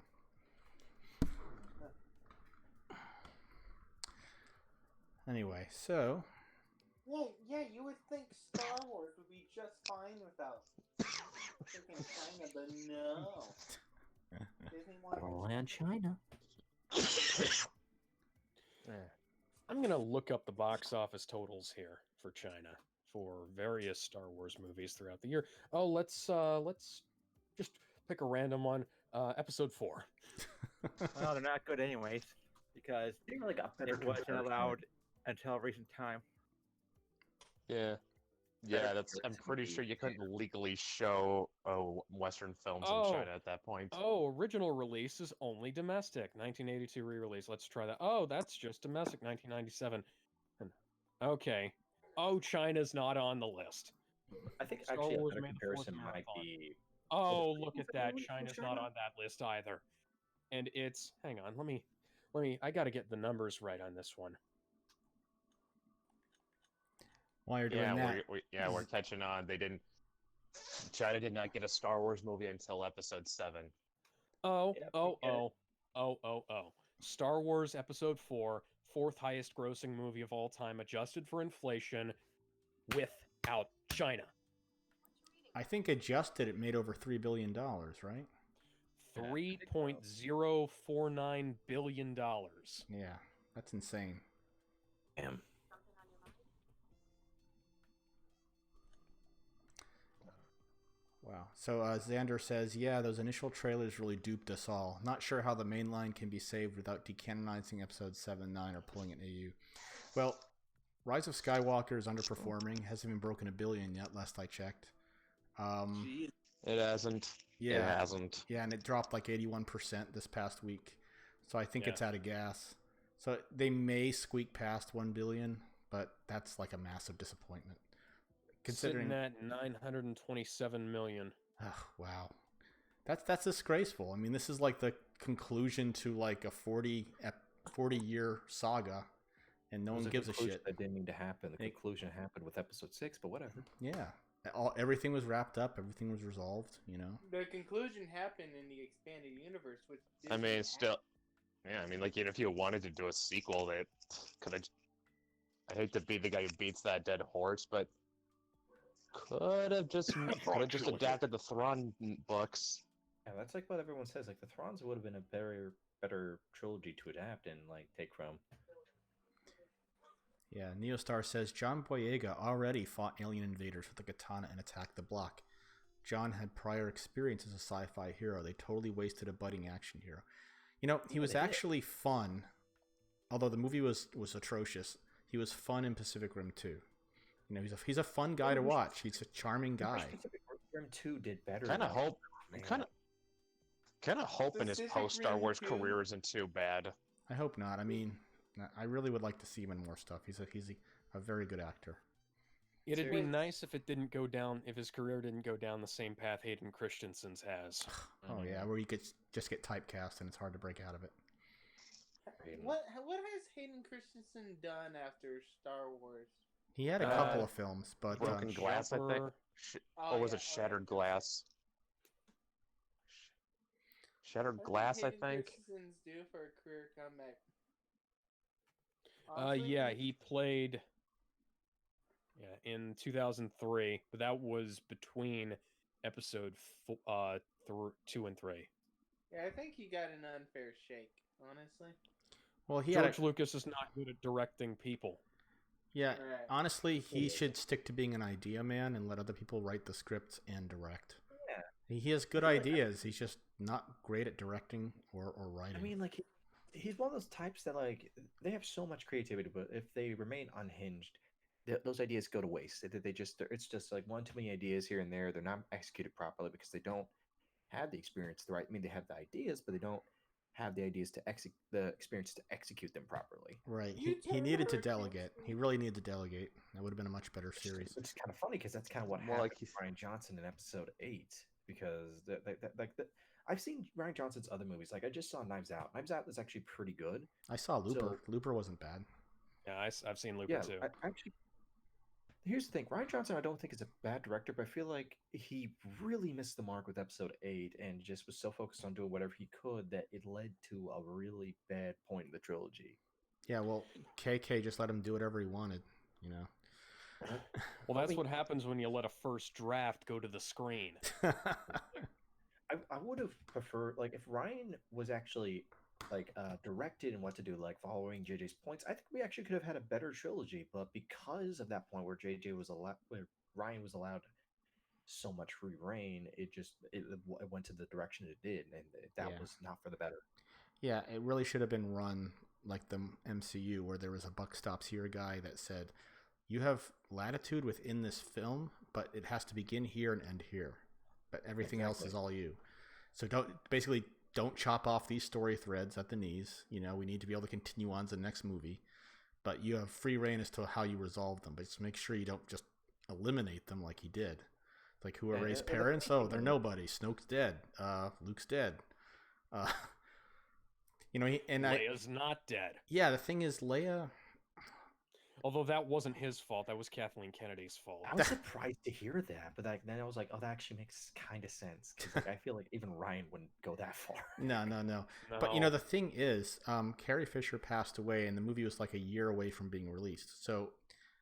Anyway, so... Yeah, you would think Star Wars would be just fine without freaking China, but no. Disney Land China. I'm gonna look up the box office totals here for China for various Star Wars movies throughout the year. Oh, let's just pick a random one. Episode 4. Well, they're not good anyways because They really got better it wasn't comparison. allowed until recent time. Yeah. Yeah, that's. I'm pretty sure you couldn't legally show Western films in Oh. China at that point. Oh, original release is only domestic. 1982 re-release. Let's try that. Oh, that's just domestic. 1997. Okay. Oh, China's not on the list. I think Star actually a Wars better May the Fourth comparison might Marathon. be. Oh, Was it look at prequels that. released in China's not China? on that list either. And it's hang on, let me I gotta get the numbers right on this one. While you're doing that, We're catching on. China did not get a Star Wars movie until Episode 7. Star Wars Episode 4, fourth highest grossing movie of all time, adjusted for inflation, without China. I think adjusted it made over $3 billion, right? $3.049 billion. Yeah, that's insane. Damn. Wow. So Xander says, yeah, those initial trailers really duped us all. Not sure how the main line can be saved without decanonizing episode 7, 9, or pulling an AU. Well, Rise of Skywalker is underperforming. Hasn't even broken $1 billion yet, last I checked. It hasn't. Yeah. It hasn't. Yeah, and it dropped like 81% this past week. So I think it's out of gas. So they may squeak past 1 billion, but that's like a massive disappointment. Considering that 927 million. Oh, wow. That's disgraceful. I mean, this is like the conclusion to like a 40-year saga, and no one gives a shit. That didn't need to happen. The conclusion happened with episode 6, but whatever. Yeah. Everything was wrapped up. Everything was resolved, you know? The conclusion happened in the expanded universe. Which I mean, still... Yeah, I mean, like, if you wanted to do a sequel, they could have... I hate to be the guy who beats that dead horse, but... Could have just adapted the Thrawn books. Yeah, that's like what everyone says. Like, the Thrawns would have been a better trilogy to adapt and, like, take from. Yeah, Neostar says, John Boyega already fought alien invaders with a katana and attacked the block. John had prior experience as a sci-fi hero. They totally wasted a budding action hero. You know, he was actually fun, although the movie was atrocious. He was fun in Pacific Rim 2. You know, he's a fun guy to watch. He's a charming guy. Pacific Rim 2 did better. Kind of hoping his post-Star Wars career isn't too bad. I hope not. I mean, I really would like to see him in more stuff. He's a very good actor. It'd be nice if it didn't go down, if his career didn't go down the same path Hayden Christensen's has. Oh yeah, where you could just get typecast and it's hard to break out of it. What has Hayden Christensen done after Star Wars? He had a couple of films, but Broken Glass, I think. Or was it Shattered Glass? Shattered Glass, I think. Christensen's due for a career comeback. Yeah, he played in 2003, but that was between episode 2 and 3. Yeah, I think he got an unfair shake, honestly. Well, George Lucas is not good at directing people. Yeah, honestly, he should stick to being an idea man and let other people write the scripts and direct. Yeah. He has good ideas. He's just not great at directing or writing. I mean, like, he's one of those types that, like, they have so much creativity, but if they remain unhinged, those ideas go to waste. It's just like one too many ideas here and there. They're not executed properly because they don't have the experience. I mean, they have the ideas, but they don't have the ideas to the experience to execute them properly. Right. He needed to delegate. He really needed to delegate. That would have been a much better series. It's kind of funny because that's kind of what happened with Rian Johnson in episode 8. Because I've seen Rian Johnson's other movies. Like, I just saw Knives Out. Knives Out was actually pretty good. I saw Looper. Looper wasn't bad. Yeah, I've seen Looper too. Actually, here's the thing. Rian Johnson, I don't think is a bad director, but I feel like he really missed the mark with episode 8 and just was so focused on doing whatever he could that it led to a really bad point in the trilogy. Yeah, well, KK just let him do whatever he wanted, you know. Well, that's what happens when you let a first draft go to the screen. I would have preferred, like, if Ryan was actually, like, directed in what to do, like, following JJ's points, I think we actually could have had a better trilogy, but because of that point where where Ryan was allowed so much free reign, it went to the direction it did, and that was not for the better. Yeah, it really should have been run like the MCU, where there was a buck stops here guy that said, you have latitude within this film, but it has to begin here and end here. But everything else is all you. So don't chop off these story threads at the knees. You know, we need to be able to continue on to the next movie. But you have free reign as to how you resolve them. But just make sure you don't just eliminate them like he did. Like, who are Rey's parents? Oh, they're nobody. Snoke's dead. Luke's dead. Leia's not dead. Yeah, the thing is, Leia... Although that wasn't his fault. That was Kathleen Kennedy's fault. I was surprised to hear that, but then I was like, oh, that actually makes kind of sense. Because I feel like even Ryan wouldn't go that far. No. But, the thing is, Carrie Fisher passed away, and the movie was like a year away from being released. So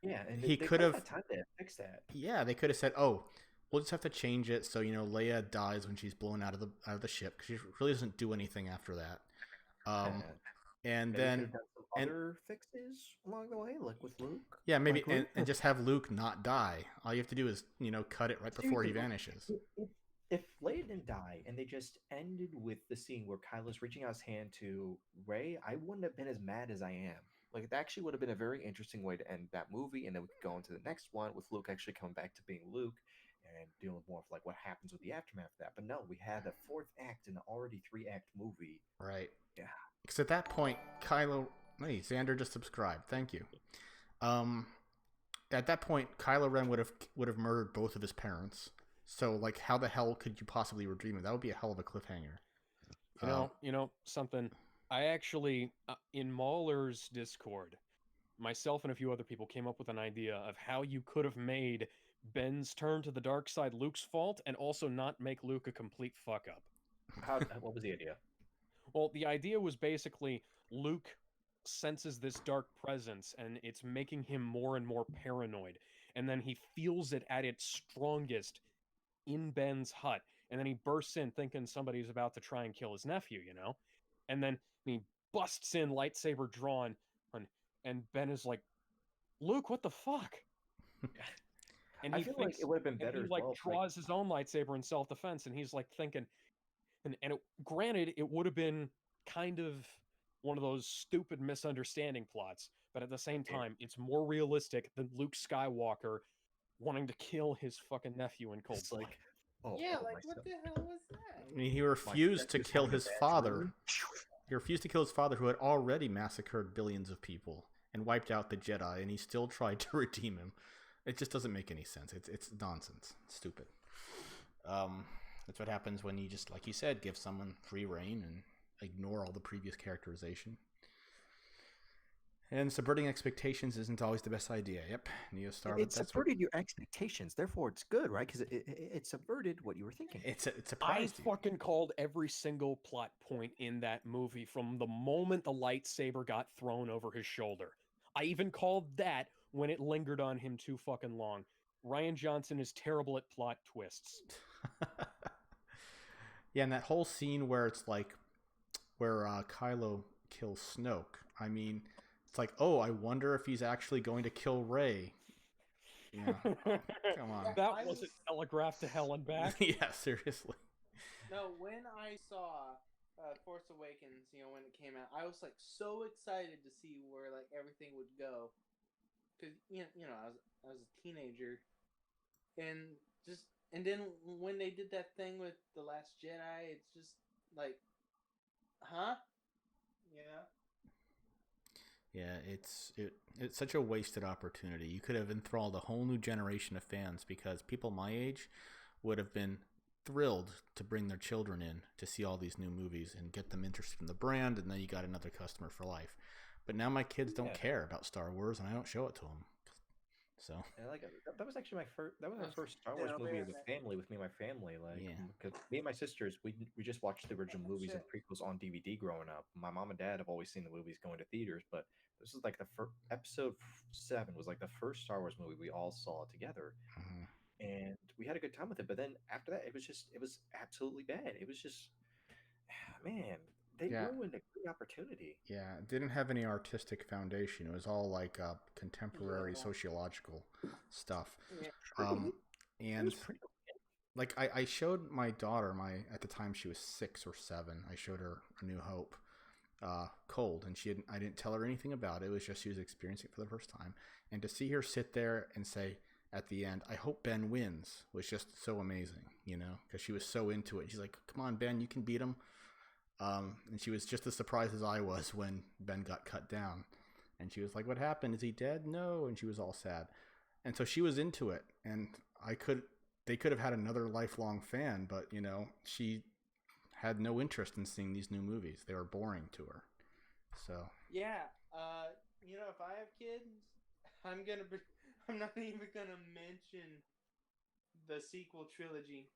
yeah, and he could have... time to fix that. Yeah, they could have said, oh, we'll just have to change it so, Leia dies when she's blown out of the ship, because she really doesn't do anything after that. And then other fixes along the way, like with Luke. Yeah, maybe, and just have Luke not die. All you have to do is, cut it right before he vanishes. If Leia didn't die and they just ended with the scene where Kylo's reaching out his hand to Rey, I wouldn't have been as mad as I am. Like, it actually would have been a very interesting way to end that movie, and then we could go into the next one with Luke actually coming back to being Luke and dealing with more of like what happens with the aftermath of that. But no, we had a fourth act in an already 3-act movie. Right. Yeah. Because at that point, Kylo... Hey, Xander just subscribed. Thank you. At that point, Kylo Ren would have murdered both of his parents. So, like, how the hell could you possibly redeem it? That would be a hell of a cliffhanger. You know something. I actually, in Mauler's Discord, myself and a few other people came up with an idea of how you could have made Ben's turn to the dark side Luke's fault, and also not make Luke a complete fuck up. What was the idea? Well, the idea was basically Luke senses this dark presence, and it's making him more and more paranoid. And then he feels it at its strongest in Ben's hut. And then he bursts in thinking somebody's about to try and kill his nephew, And then he busts in, lightsaber drawn, and Ben is like, Luke, what the fuck? And I feel like it would have been better. He draws his own lightsaber in self-defense, and he's like thinking... And granted, it would have been kind of one of those stupid misunderstanding plots, but at the same time, it's more realistic than Luke Skywalker wanting to kill his fucking nephew in cold blood. Like, what the hell was that? I mean, he refused to kill his father. He refused to kill his father, who had already massacred billions of people and wiped out the Jedi, and he still tried to redeem him. It just doesn't make any sense. It's nonsense. It's stupid. That's what happens when you just, like you said, give someone free reign and ignore all the previous characterization. And subverting expectations isn't always the best idea. Yep, Neo Star. It subverted your expectations, therefore it's good, right? Because it subverted what you were thinking. It's surprised I fucking called every single plot point in that movie from the moment the lightsaber got thrown over his shoulder. I even called that when it lingered on him too fucking long. Rian Johnson is terrible at plot twists. Yeah, and that whole scene where it's like, where Kylo kills Snoke. I mean, it's like, oh, I wonder if he's actually going to kill Rey. Yeah, come on. That wasn't telegraphed to hell and back. Yeah, seriously. No, when I saw Force Awakens, when it came out, I was like so excited to see where like everything would go, because I was a teenager, and then when they did that thing with The Last Jedi, it's just like, huh? Yeah, it's such a wasted opportunity. You could have enthralled a whole new generation of fans, because people my age would have been thrilled to bring their children in to see all these new movies and get them interested in the brand, and then you got another customer for life. But now my kids don't care about Star Wars, and I don't show it to them. So that was actually my first Star Wars movie as a family, with me and my family. Because me and my sisters, we just watched the original movies and prequels on DVD growing up. My mom and dad have always seen the movies going to theaters, but this is like the first episode 7 was like the first Star Wars movie we all saw together, and we had a good time with it. But then after that, it was absolutely bad. It was just, man. They ruined a great opportunity. Yeah, it didn't have any artistic foundation. It was all like contemporary sociological stuff. And like I showed my daughter, at the time she was 6 or 7, I showed her A New Hope. cold, and I didn't tell her anything about it. It was just she was experiencing it for the first time, and to see her sit there and say at the end, "I hope Ben wins," was just so amazing, because she was so into it. She's like, "Come on, Ben, you can beat him." And she was just as surprised as I was when Ben got cut down, and she was like, "What happened? Is he dead?" "No," and she was all sad, and so she was into it, and they could have had another lifelong fan, but she had no interest in seeing these new movies. They were boring to her. So Yeah, if I have kids, I'm not even gonna mention the sequel trilogy.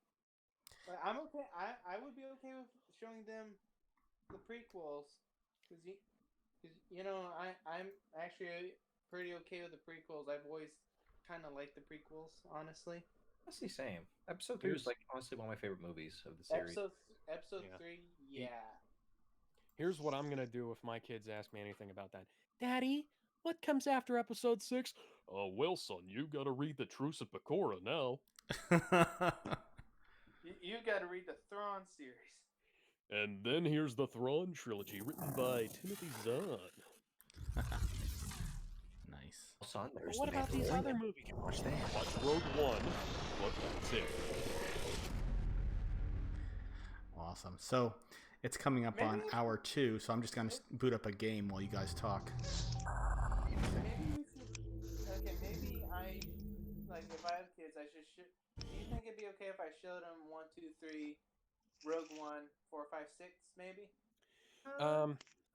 But I'm okay. I would be okay with showing them the prequels, because I'm actually pretty okay with the prequels. I've always kind of liked the prequels, honestly. That's the same. Episode 3 was like honestly one of my favorite movies of the series. Episode Yeah. 3, yeah. Here's what I'm gonna do if my kids ask me anything about that. Daddy, what comes after episode 6? Well, son, you gotta read the Truce of Pecora now. You got to read the Thrawn series. And then here's the Thrawn trilogy, written by Timothy Zahn. nice. Son, But there's what the about these Mandalorian. other movies? Watch that. Watch Rogue One, but that's it. Awesome. So it's coming up on hour 2, so I'm just going to boot up a game while you guys talk. Maybe we should. Okay, maybe if I have kids, I should. Do you think it'd be okay if I showed them 1, 2, 3, Rogue One, 4, 5, 6, maybe?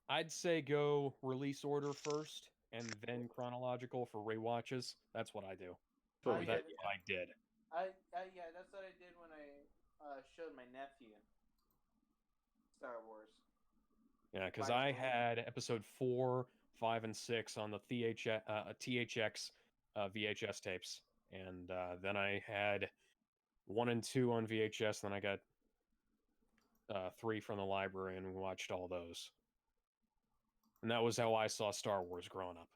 I'd say go release order first, and then chronological for rewatches. That's what I do. Oh, Or yeah, that's what I did. Yeah, that's what I did when I showed my nephew Star Wars. Yeah, because I had episode 4, 5, and 6 on the THX VHS tapes, and then I had 1 and 2 on VHS. Then I got 3 from the library, and we watched all those. And that was how I saw Star Wars growing up.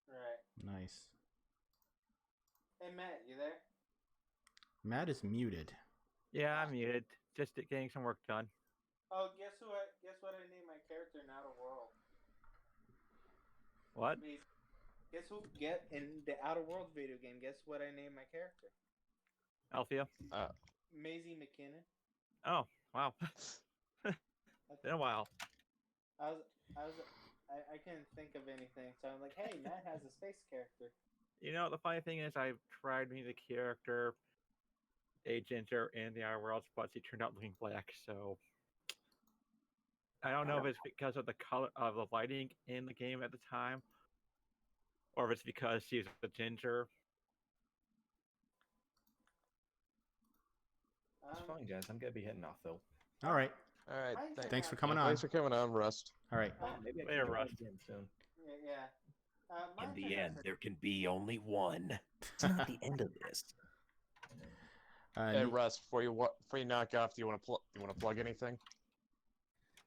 Right. Nice. Hey, Matt, you there? Matt is muted. Yeah, I'm muted. Just getting some work done. Oh, guess what I named my character in Outer World? What? In the Outer World video game, guess what I named my character? Althea? Maisie McKinnon. Oh, wow. Been a while. I couldn't think of anything, so I'm like, hey, Matt has a space character. The funny thing is, I've tried being the character a ginger in the Outer Worlds, but she turned out looking black, so I don't know if it's because of the color of the lighting in the game at the time, or if it's because she's a ginger. It's fine, guys. I'm gonna be heading off though. All right. All right. Thanks for coming on. Thanks for coming on, Rust. All right. Maybe I Later, can Russ. again soon. Yeah. In the end, there can be only one. It's not the end of this. Hey, Russ, before you knock off, do you want to plug anything?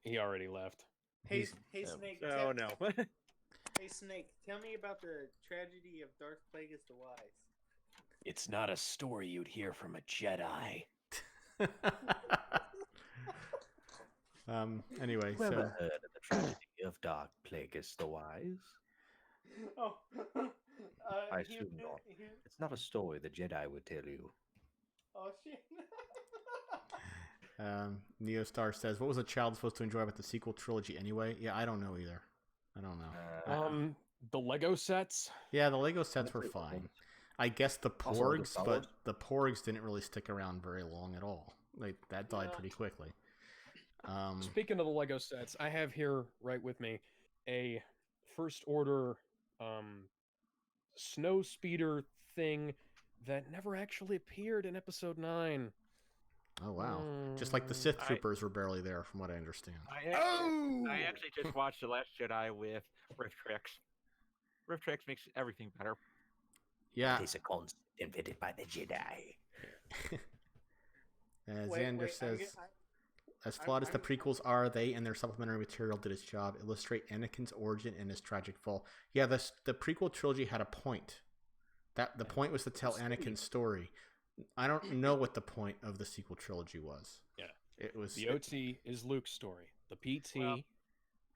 He already left. Hey, Snake. Oh, no. Hey, Snake, tell me about the tragedy of Darth Plagueis the Wise. It's not a story you'd hear from a Jedi. Anyway, Whoever so heard of the tragedy of Dark Plagueis the Wise? Oh, I assume not. It's not a story the Jedi would tell you. Oh shit. Neostar says, "What was a child supposed to enjoy about the sequel trilogy anyway?" Yeah, I don't know either. I don't know. The Lego sets. Yeah, the Lego sets were fine. I guess the Also, the Porgs, Star but Wars. the Porgs didn't really stick around very long at all. Like that died pretty quickly. Speaking of the Lego sets, I have here right with me a First Order snow speeder thing that never actually appeared in Episode 9. Oh wow! Just like the Sith Troopers were barely there, from what I understand. I actually just watched The Last Jedi with Rift Tricks. Rift Tricks makes everything better. Yeah. It is a concept invented by the Jedi. Xander says, as flawed as the prequels are, they and their supplementary material did its job, illustrate Anakin's origin and his tragic fall. Yeah, the prequel trilogy had a point. The point was to tell Anakin's story. I don't know what the point of the sequel trilogy was. Yeah. It was The OT is Luke's story. The PT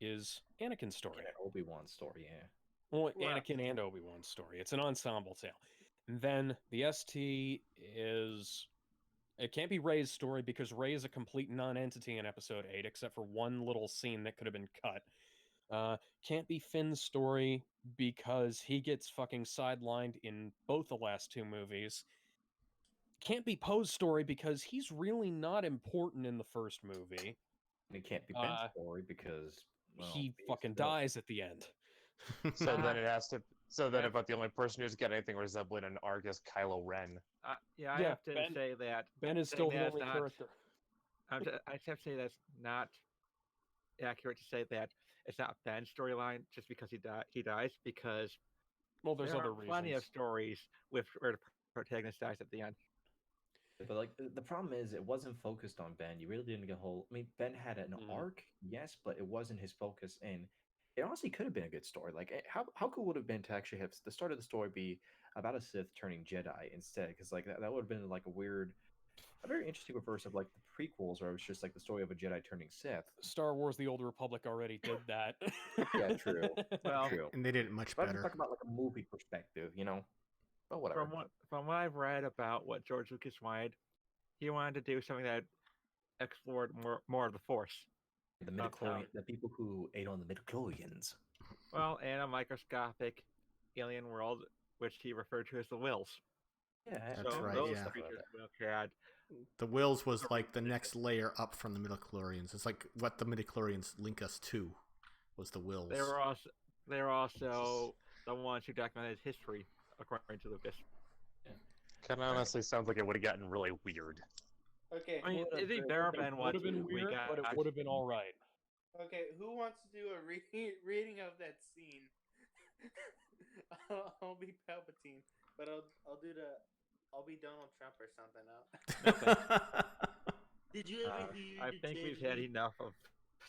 is Anakin's story. Obi-Wan's story, yeah. Well, Well- Anakin and Obi-Wan's story. It's an ensemble tale. And then the ST is... It can't be Rey's story because Rey is a complete non-entity in Episode 8, except for one little scene that could have been cut. Can't be Finn's story because he gets fucking sidelined in both the last two movies. Can't be Poe's story because he's really not important in the first movie. And it can't be Ben's story because He fucking dies at the end. So then it has to. So then, about the only person who's got anything resembling an arc is Kylo Ren. I Yeah, have to Ben- say that Ben is saying still the that's only not- character. I just have to say that's not accurate to say that it's not Ben's storyline just because he dies, because Well, there's there other are plenty of reasons. stories where the protagonist dies at the end. But like the problem is, it wasn't focused on Ben. You really didn't get a whole. I mean, Ben had an arc, yes, but it wasn't his focus, and it honestly could have been a good story. Like, how cool would it have been to actually have the start of the story be about a Sith turning Jedi instead? Because like that would have been like a very interesting reverse of like the prequels, where it was just like the story of a Jedi turning Sith. Star Wars: The Old Republic already did that. Yeah, true. Well, True. And they did it much But I'm better. talking about like a movie perspective, you know. But whatever. From what I've read about what George Lucas wanted, he wanted to do something that explored more of the Force. The midichlorian, the people who ate on the midichlorians. Well, and a microscopic alien world, which he referred to as the Wills. Yeah, That's So right, those yeah. creatures had The Wills was like the next layer up from the midichlorians. It's like what the midichlorians link us to was the Wills. they were also the ones who documented history, according to Lucas. Kind of honestly sounds like it would have gotten really weird. Okay. I mean, I think there have been would ones have been we weird, got. but it would have been all right. Okay, who wants to do a reading of that scene? I'll be Palpatine, but I'll be Donald Trump or something. Did you ever hear I the think we've tragedy? had enough of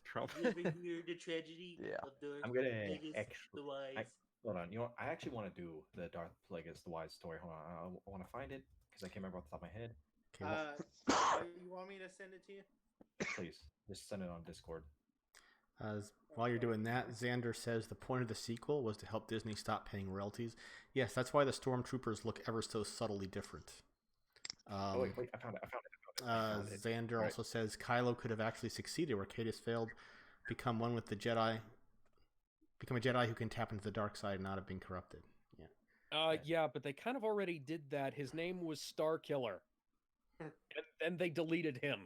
Trump. Did you ever hear the tragedy Yeah. of Darth I'm gonna Plagueis extra. the Wise? Hold on, you know what? I actually want to do the Darth Plagueis the Wise story. Hold on, I want to find it because I can't remember off the top of my head. You want me to send it to you? Please, just send it on Discord. While you're doing that, Xander says the point of the sequel was to help Disney stop paying royalties. Yes, that's why the stormtroopers look ever so subtly different. Oh wait, I found it. I found it. Xander Right. also says Kylo could have actually succeeded where Cadus failed, become one with the Jedi, become a Jedi who can tap into the dark side and not have been corrupted. Yeah. Yeah, but they kind of already did that. His name was Star Killer. And then they deleted him.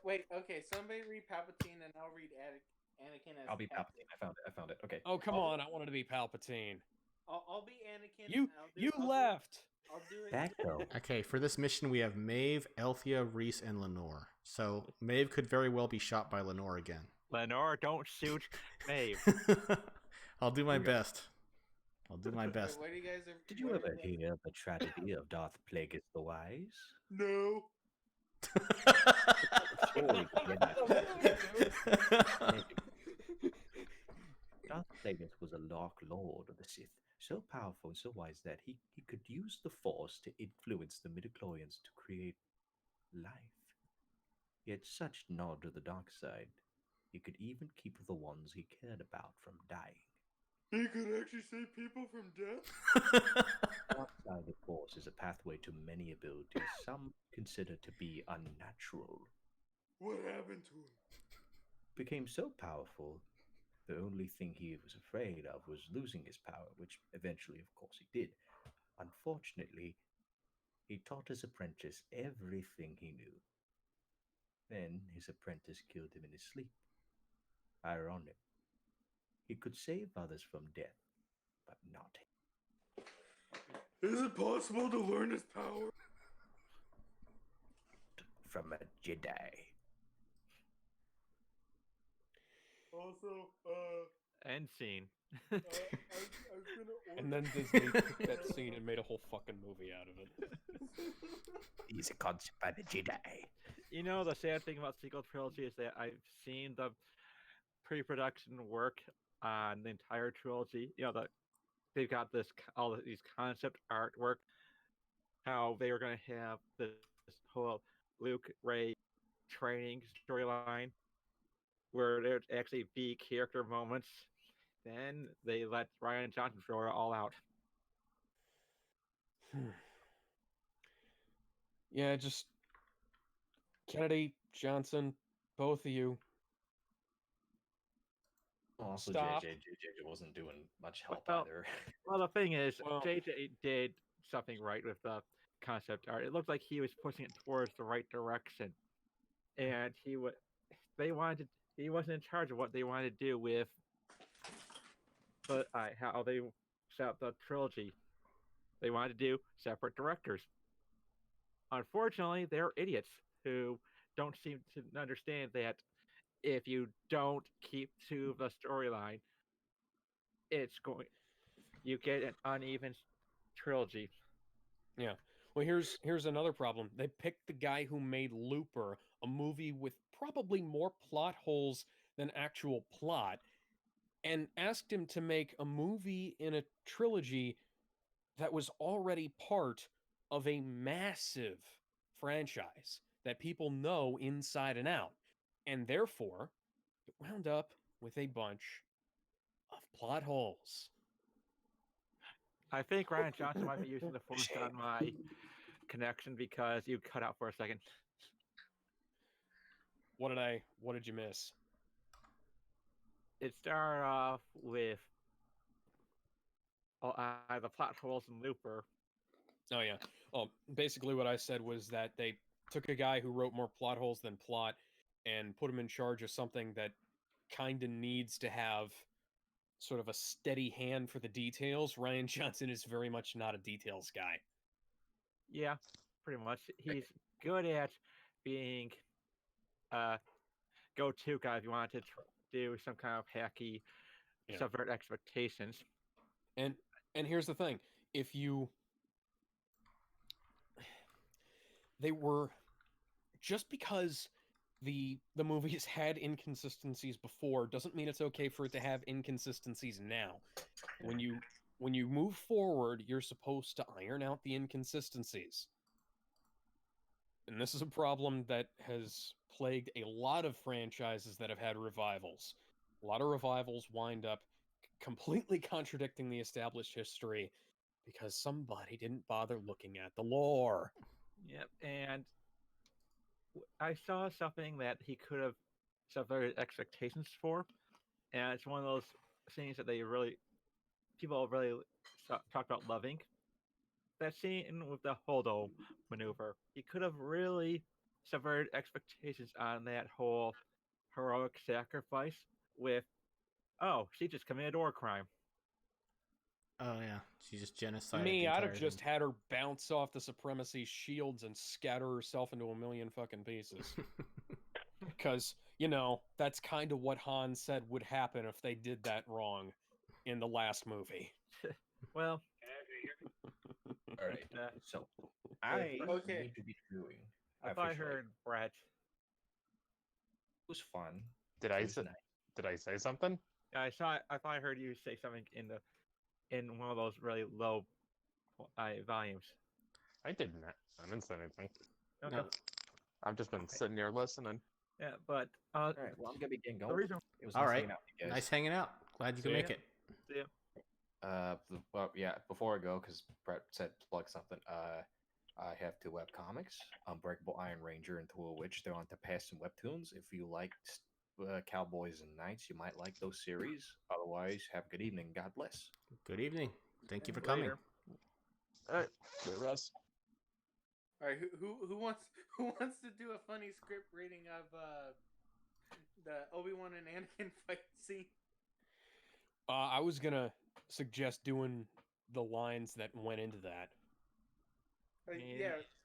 Wait, okay, somebody read Palpatine and I'll read Anakin as I'll be Palpatine. I found it. Okay. Oh, come on. I wanted to be Palpatine. I'll be Anakin. You and I'll left. I'll do it. Back though. Okay, for this mission we have Maeve, Althea, Reese, and Lenore. So Maeve could very well be shot by Lenore again. Lenore, don't shoot Maeve. I'll do my best. I'll do my best. What do you guys Did you ever hear the tragedy of Darth Plagueis the Wise? No. Story Darth Plagueis was a Dark Lord of the Sith, so powerful and so wise that he could use the Force to influence the midichlorians to create life. He had such nod to the dark side, he could even keep the ones he cared about from dying. He could actually save people from death? Dark side, of course, is a pathway to many abilities some consider to be unnatural. What happened to him? Became so powerful, the only thing he was afraid of was losing his power, which eventually, of course, he did. Unfortunately, he taught his apprentice everything he knew. Then his apprentice killed him in his sleep. Ironic. He could save others from death, but not him. Is it possible to learn his power? From a Jedi. Also, End scene. I was gonna order... And then Disney took that scene and made a whole fucking movie out of it. He's a concept by the Jedi. You know, the sad thing about sequel trilogy is that I've seen the pre-production work on the entire trilogy. You know, they've got all of these concept artwork. How they were going to have this whole Luke Ray training storyline. where there'd actually be character moments, then they let Ryan Johnson throw it all out. Yeah, just Kennedy, Johnson, both of you. Also, Stop. JJ wasn't doing much help Well, either. well, the thing is, Well- JJ did something right with the concept art. It looked like he was pushing it towards the right direction, and they wanted he wasn't in charge of what they wanted to do with how they set up the trilogy. They wanted to do separate directors. Unfortunately, they're idiots who don't seem to understand that if you don't keep to the storyline, it's going you get an uneven trilogy. Yeah. Well, here's another problem. They picked the guy who made Looper, a movie with probably more plot holes than actual plot, and asked him to make a movie in a trilogy that was already part of a massive franchise that people know inside and out. And therefore, it wound up with a bunch of plot holes. I think Ryan Johnson might be using the force on my connection because you cut out for a second. What did you miss? It started off with the plot holes in Looper. Oh yeah. Oh, basically what I said was that they took a guy who wrote more plot holes than plot and put him in charge of something that kind of needs to have sort of a steady hand for the details. Ryan Johnson is very much not a details guy. Yeah, pretty much. He's good at being a go-to guy if you want to do some kind of hacky, Yeah. subvert expectations. And here's the thing. If you they were just because the movies had inconsistencies before doesn't mean it's okay for it to have inconsistencies now. When you move forward, you're supposed to iron out the inconsistencies. And this is a problem that has plagued a lot of franchises that have had revivals. A lot of revivals wind up completely contradicting the established history because somebody didn't bother looking at the lore. Yep, and I saw something that he could have subverted expectations for, and it's one of those scenes that people really talked about loving. That scene with the Holdo maneuver, he could have really subverted expectations on that whole heroic sacrifice with, oh, she just committed a war crime. Oh yeah, she just genocided Me, the I'd entire have just thing. had her bounce off the supremacy shields and scatter herself into a million fucking pieces. Because, that's kind of what Han said would happen if they did that wrong in the last movie. Well, All right. uh, So I Okay. need to be doing. if I officially. heard Brett, It was fun. Did It I was say, nice. did I say something? I thought I heard you say something in one of those really low volumes. I didn't. I didn't say anything. Okay. No. I've just been sitting here listening. Yeah, but All right. Well, I'm gonna be getting the going. reason It was All nice right. hanging out with you guys. Nice hanging out. Glad you could See make ya. it. Well, yeah. Before I go, because Brett said plug something. I have two web comics: Unbreakable Iron Ranger and Tool Witch. They're on to Pass and Webtoons. If you like Cowboys and Knights, you might like those series. Otherwise, have a good evening. God bless. Good evening. Thank you for coming. later. All right, good rest. All right, who wants to do a funny script reading of the Obi-Wan and Anakin fight scene? I was going to suggest doing the lines that went into that.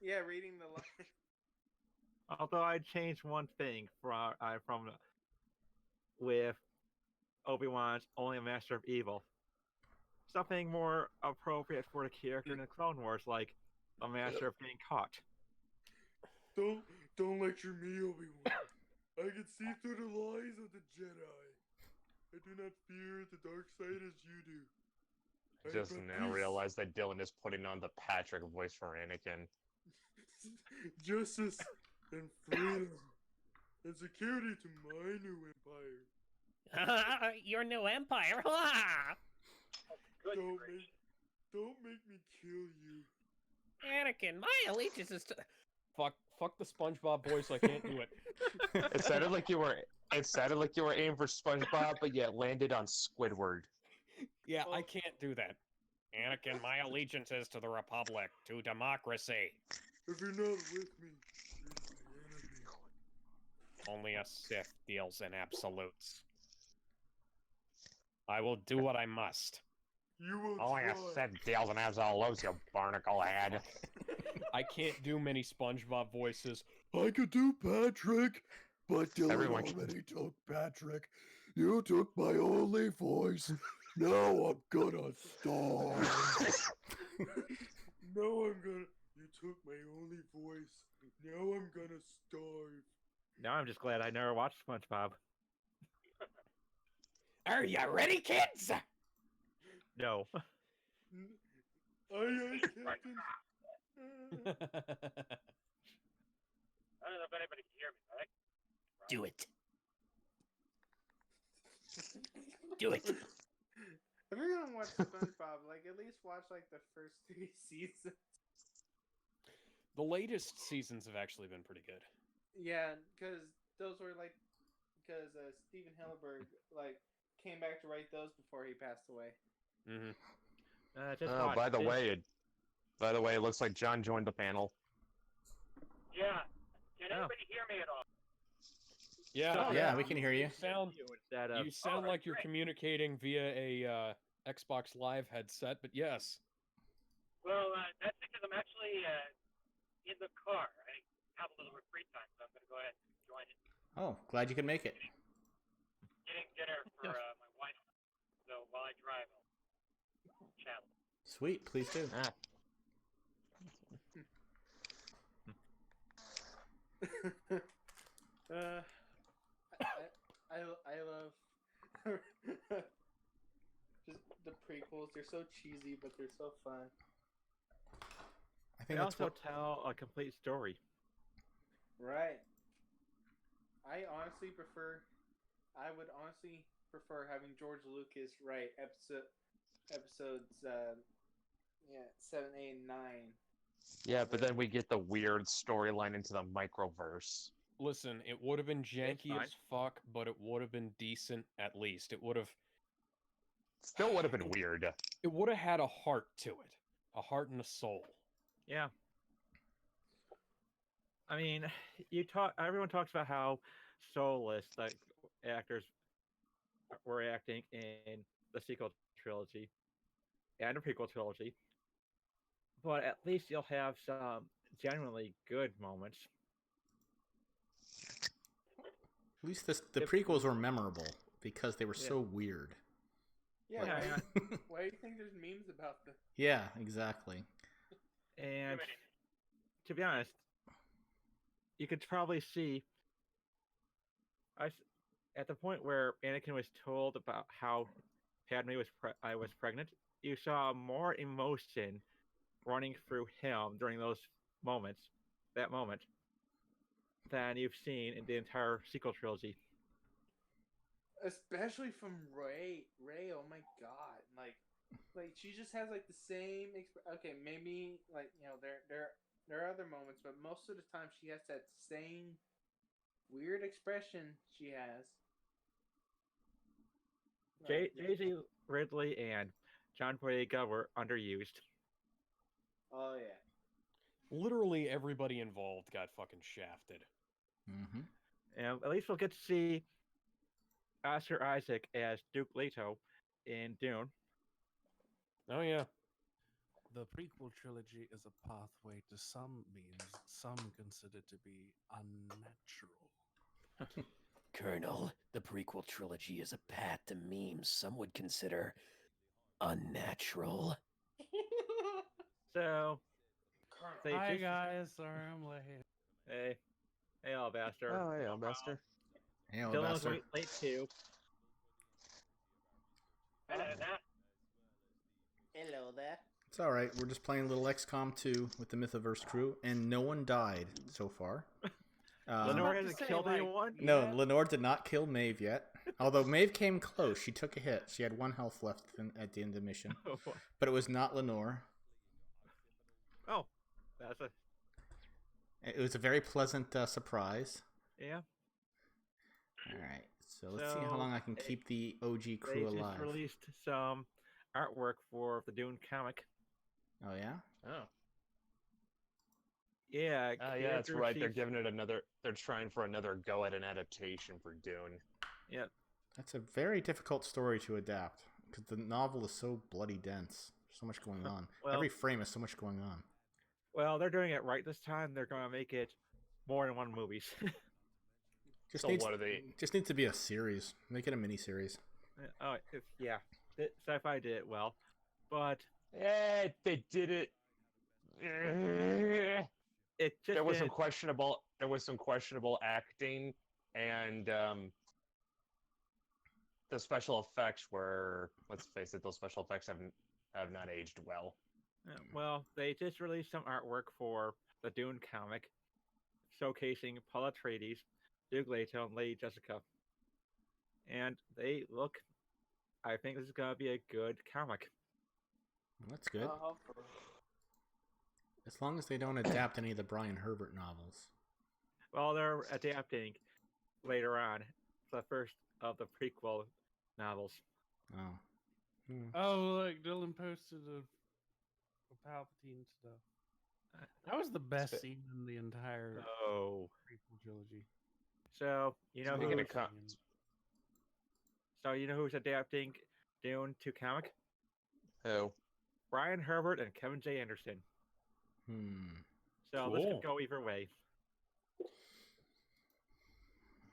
Yeah, reading the line. Although I'd change one thing from with Obi-Wan's only a master of evil. Something more appropriate for the character in the Clone Wars, like a master of being caught. Don't lecture me, Obi-Wan. I can see through the lies of the Jedi. I do not fear the dark side as you do. I Just am at now peace. realized that Dylan is putting on the Patrick voice for Anakin. Justice and freedom and security to my new empire. Your new empire. Don't make me kill you. Anakin, my allegiance is to. Fuck the SpongeBob voice. I can't do it. It sounded like you were aiming for SpongeBob, but yet landed on Squidward. Yeah, I can't do that. Anakin, my allegiance is to the Republic, to democracy. If you're not with me, you're my enemy. Only a Sith deals in absolutes. I will do what I must. You will Only a try. Sith deals in absolutes, you barnacle head. I can't do many SpongeBob voices. I could do Patrick, but Dylan Everyone can- already took Patrick. You took my only voice. Now I'm gonna starve. You took my only voice. Now I'm gonna starve. Now I'm just glad I never watched SpongeBob. Are you ready, kids? No. Aye, Captain. I don't know if anybody can hear me, right? Do it. Do it. If you're gonna watch SpongeBob, like at least watch like the first 3 seasons. The latest seasons have actually been pretty good. Yeah, because those were like, because Steven Hillenburg like came back to write those before he passed away. Mm-hmm. Oh, by the way, it looks like John joined the panel. Yeah. Can anybody hear me at all? Yeah, Yeah, we can hear you. You sound like you're communicating via a Xbox Live headset, but yes. Well, that's because I'm actually in the car. I have a little free time, so I'm going to go ahead and join it. Oh, glad you could make it. Getting dinner for my wife. So while I drive, I'll chat. Sweet, please do. I love just the prequels. They're so cheesy, but they're so fun. I They think that's also what. tell a complete story. Right. I would honestly prefer having George Lucas write episodes 7, 8, and 9. Yeah, but then we get the weird storyline into the Mythoverse. Listen, it would have been janky fine. as fuck, but it would have been decent at least. It would have Still would have been weird. it would have had a heart to it. A heart and a soul. Yeah. I mean, everyone talks about how soulless the actors were acting in the sequel trilogy and the prequel trilogy, but at least you'll have some genuinely good moments. At least the prequels were memorable because they were so weird. Yeah. Yeah, Why do you think there's memes about them? Yeah, exactly. And to be honest, you could probably see at the point where Anakin was told about how Padme was pregnant, you saw more emotion running through him during that moment, than you've seen in the entire sequel trilogy. Especially from Ray. Ray, oh my god. Like she just has like the same okay, maybe like, you know, there are other moments, but most of the time she has that same weird expression she has. Daisy Ridley and John Boyega were underused. Oh yeah. Literally everybody involved got fucking shafted. Mm-hmm. And at least we'll get to see Oscar Isaac as Duke Leto in Dune. Oh yeah. The prequel trilogy is a pathway to some memes some consider to be unnatural. Colonel, the prequel trilogy is a path to memes some would consider unnatural. So, Hi guys, sorry I'm late. Hey, Alabaster. Oh, hey, Albaster. Hey, Dylan's Alabaster. late too. Hello there. It's all right. We're just playing a little XCOM 2 with the Mythoverse crew, and no one died so far. Lenore about to hasn't say, killed like, anyone. No, Yeah. Lenore did not kill Maeve yet. Although Maeve came close. She took a hit. She had 1 health left at the end of the mission. But it was not Lenore. Oh, that's a It was a very pleasant surprise. yeah. Alright, so let's see how long I can keep the OG crew They alive. just released some artwork for the Dune comic. Oh, yeah? Oh. Yeah. Yeah, that's character right. They're sheets- giving it another. They're trying for another go at an adaptation for Dune. Yeah. That's a very difficult story to adapt because the novel is so bloody dense. There's so much going on. Well- Every frame has so much going on. Well, they're doing it right this time. They're going to make it more than one movies. Just So needs, what are they? just needs to be a series. Make it a mini series. Oh, yeah. Sci-fi did it well, but They did it. it just There was some didn't- questionable. There was some questionable acting, and the special effects were. Let's face it, those special effects have not aged well. Well, they just released some artwork for the Dune comic, showcasing Paul Atreides, Duke Leto, and Lady Jessica, and they look. I think this is gonna be a good comic. Well, that's good. As long as they don't adapt any of the Brian Herbert novels. Well, they're adapting later on the first of the prequel novels. Oh. Hmm. Oh, look, Dylan posted a Palpatine stuff. That was the best scene in the entire Oh. prequel trilogy. So you know Speaking who's, of so you know who's adapting Dune to comic? Who? Brian Herbert and Kevin J. Anderson. So this Cool. could go either way.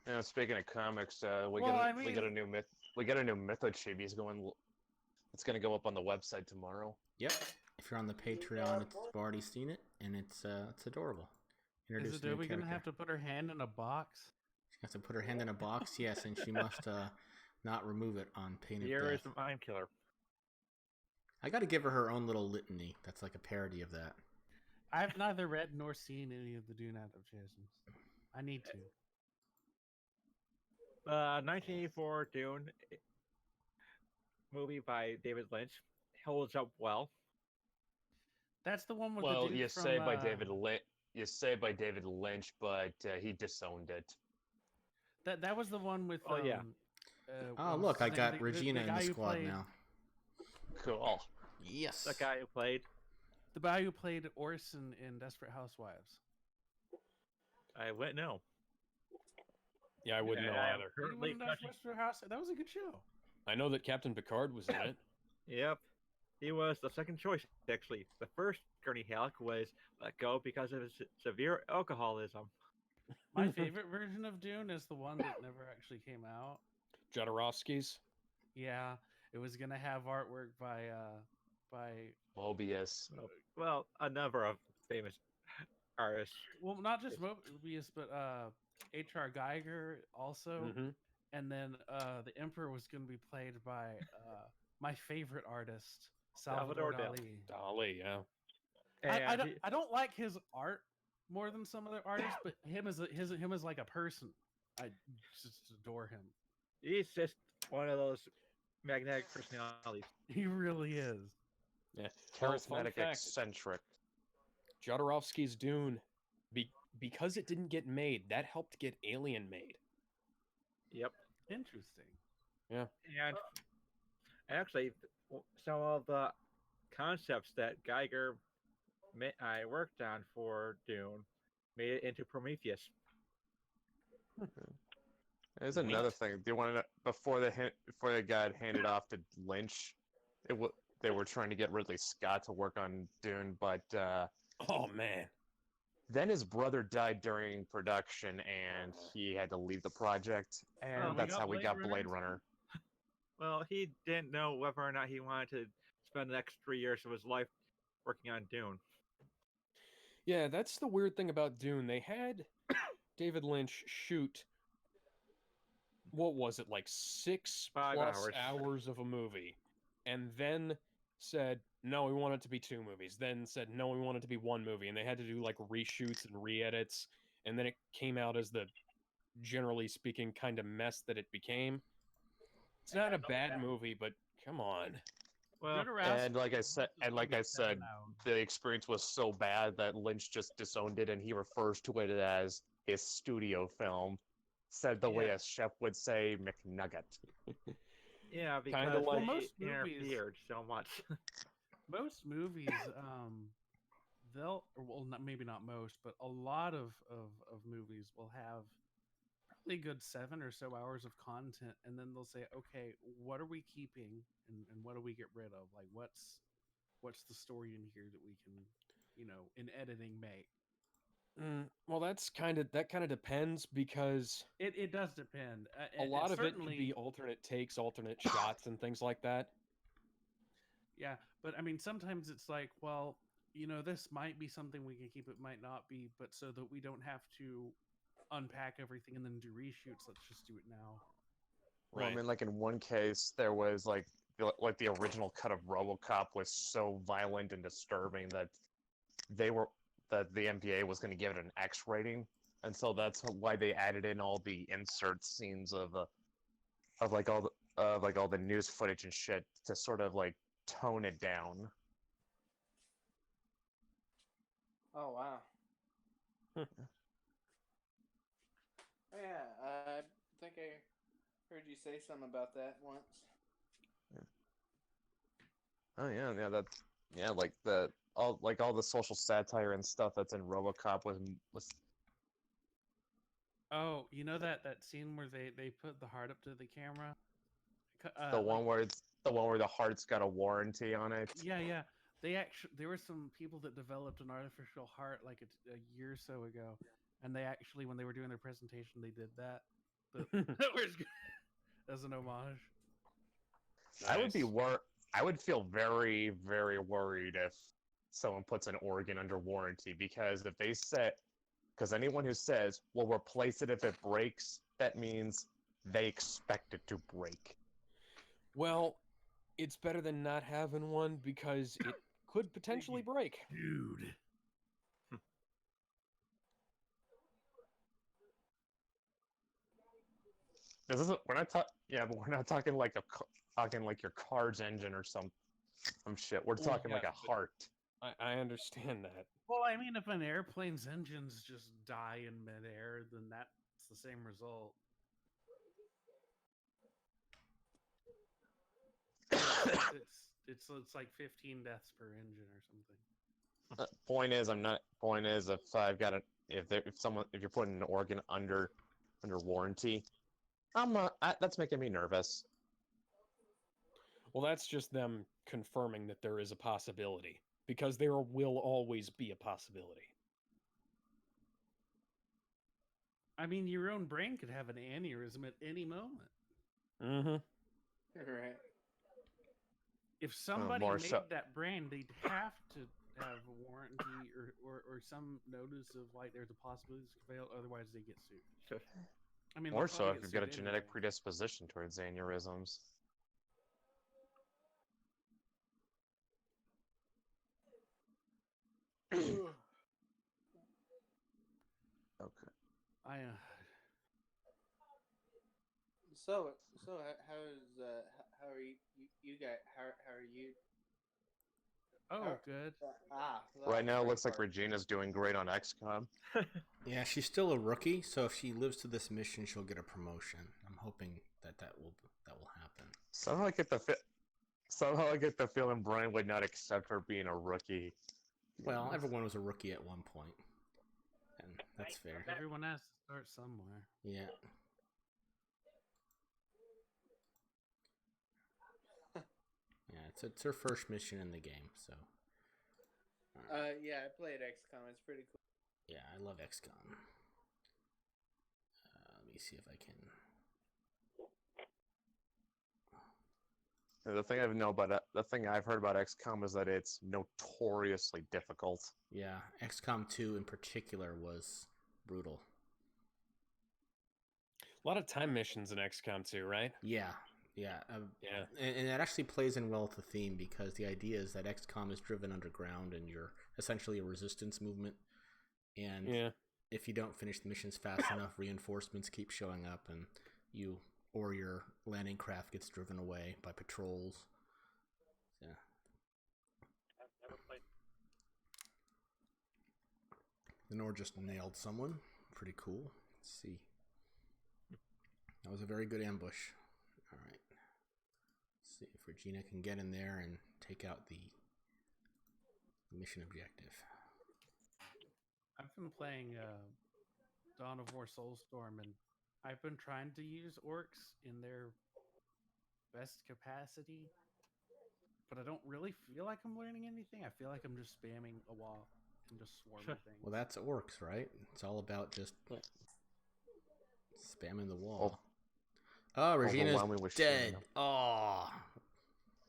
Yeah, speaking of comics, we Well, got I we got a new myth. We got a new Mytho chibi. It's going to go up on the website tomorrow. Yep. If you're on the Patreon, you've already seen it, and it's adorable. Is Introduced a new Adobe gonna character. have to put her hand in a box? She has to put her hand in a box, yes, and she must not remove it on pain of Here is death. the Mind Killer. I got to give her own little litany. That's like a parody of that. I've neither read nor seen any of the Dune adaptations. I need to. 1984 Dune movie by David Lynch holds up well. That's the one with Well, the dude you from, say by David Lynch. You say by David Lynch, but he disowned it. That was the one with. Oh, yeah. Oh, what's look, his I name? got Regina in guy the who squad played- now. Cool. Yes. The guy who played. The guy who played Orson in Desperate Housewives. I wouldn't know. Yeah, I wouldn't know I'm either. He currently won touching- Desperate House. That was a good show. I know that Captain Picard was in it. Yep. He was the second choice, actually. The first Gurney Halleck was let go because of his severe alcoholism. My favorite version of Dune is the one that never actually came out. Jodorowsky's. Yeah, it was gonna have artwork by Mobius. Well, a number of famous artists. well, not just Mobius, but H.R. Geiger also, Mm-hmm. and then the Emperor was gonna be played by my favorite artist, Salvador Salvador Dali. Dali, yeah. And I don't like his art more than some other artists, but him as him as like a person, I just adore him. he's just one of those magnetic personalities. He really is. Yeah. Well, fun Charismatic, fact, eccentric. Jodorowsky's Dune, because it didn't get made, that helped get Alien made. Yep. Interesting. Yeah. And actually, some of the concepts that Geiger I worked on for Dune made it into Prometheus. There's another thing. Do you want to before they got handed off to Lynch, they were trying to get Ridley Scott to work on Dune, but Oh man. then his brother died during production, and he had to leave the project, and Oh, we that's got how we Blade got Runner? Blade Runner. Well, he didn't know whether or not he wanted to spend the next 3 years of his life working on Dune. Yeah, that's the weird thing about Dune. They had David Lynch shoot, what was it, like 6 5 plus hours. hours of a movie, and then said, no, we want it to be 2 movies. Then said, no, we want it to be 1 movie, and they had to do like reshoots and re-edits, and then it came out as the, generally speaking, kind of mess that it became. It's not a bad movie, but come on. Well, and like I said, the experience was so bad that Lynch just disowned it, and he refers to it as his studio film, said the way a chef would say McNugget. yeah, because Kinda like- they most movies- interfered so much. Most movies, they'll, well, maybe not most, but a lot of movies will have probably a good 7 or so hours of content, and then they'll say, okay, what are we keeping and what do we get rid of? Like, what's the story in here that we can, in editing make? Well, that kind of depends, because It does depend. a lot of it could certainly be alternate takes, alternate shots, and things like that. Yeah, but I mean, sometimes it's like, well, this might be something we can keep, it might not be, but so that we don't have to unpack everything and then do reshoots, let's just do it now. Well, I mean, like in one case, there was like the original cut of RoboCop was so violent and disturbing that the NBA was going to give it an X rating, and so that's why they added in all the insert scenes of all the news footage and shit to sort of like tone it down. Oh wow. Oh, yeah, I think I heard you say something about that once. Oh yeah, like all the social satire and stuff that's in RoboCop was Oh, that scene where they put the heart up to the camera? the one where the heart's got a warranty on it. Yeah. There were some people that developed an artificial heart like a year or so ago, and they actually, when they were doing their presentation, they did that. That was good. As an homage. I would feel very, very worried if someone puts an organ under warranty, because anyone who says, "We'll replace it if it breaks," that means they expect it to break. Well, it's better than not having one, because it could potentially break. Dude. We're not talking like talking like your car's engine or some shit. We're talking like a heart. I understand that. Well, I mean, if an airplane's engines just die in midair, then that's the same result. It's like 15 deaths per engine or something. Point is, if you're putting an organ under warranty, that's making me nervous. Well, that's just them confirming that there is a possibility, because there will always be a possibility. I mean, your own brain could have an aneurysm at any moment. Mm-hmm. Right. If somebody made that brain, they'd have to have a warranty or some notice of like there's a possibility this could fail, otherwise they get sued. I mean, more so if you've got a genetic predisposition towards aneurysms. Okay. So how are you guys? How are you? Oh, good. Right now, it looks like Regina's doing great on XCOM. Yeah, she's still a rookie, so if she lives to this mission, she'll get a promotion. I'm hoping that will happen. Somehow I get the feeling Brian would not accept her being a rookie. Well, everyone was a rookie at one point, and that's fair. Everyone has to start somewhere. Yeah. Yeah, it's her first mission in the game, so. Yeah, I played XCOM. It's pretty cool. Yeah, I love XCOM. Let me see if I can. The thing I've heard about XCOM is that it's notoriously difficult. Yeah, XCOM 2 in particular was brutal. A lot of time missions in XCOM 2, right? Yeah. And that actually plays in well with the theme, because the idea is that XCOM is driven underground and you're essentially a resistance movement. And if you don't finish the missions fast enough, reinforcements keep showing up, and your landing craft gets driven away by patrols. Yeah. I've never played. Lenore just nailed someone. Pretty cool. Let's see. That was a very good ambush. All right. Let's see if Regina can get in there and take out the mission objective. I've been playing Dawn of War Soulstorm, and I've been trying to use orcs in their best capacity, but I don't really feel like I'm learning anything. I feel like I'm just spamming a wall and just swarming things. Well, that's orcs, right? It's all about just spamming the wall. Oh, Regina's dead. Oh.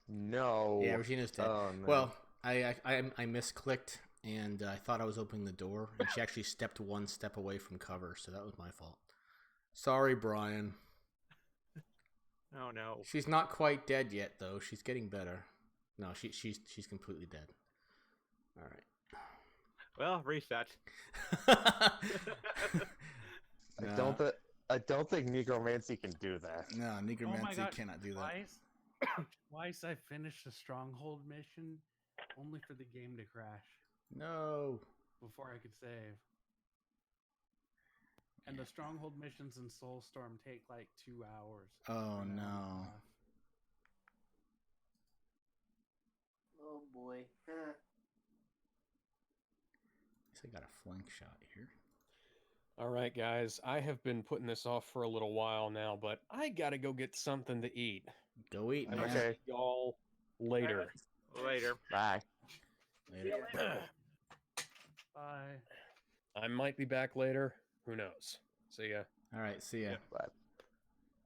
No. Yeah, Regina's dead. Oh, no. Well, I misclicked, and I thought I was opening the door, and she actually stepped one step away from cover, so that was my fault. Sorry, Brian. Oh no. She's not quite dead yet, though. She's getting better. No, she's completely dead. All right. Well, reset. I don't think Necromancy can do that. No, Necromancy God. cannot do that. Twice I finished a stronghold mission only for the game to crash No. before I could save. And the stronghold missions in Soulstorm take like 2 hours. Oh, An hour and a no. half. Oh boy. I got a flank shot here. All right, guys. I have been putting this off for a little while now, but I gotta go get something to eat. Go eat, man. Okay. Y'all later. Later. Bye. Later. Bye. I might be back later. Who knows? See ya. All right, see ya. Bye.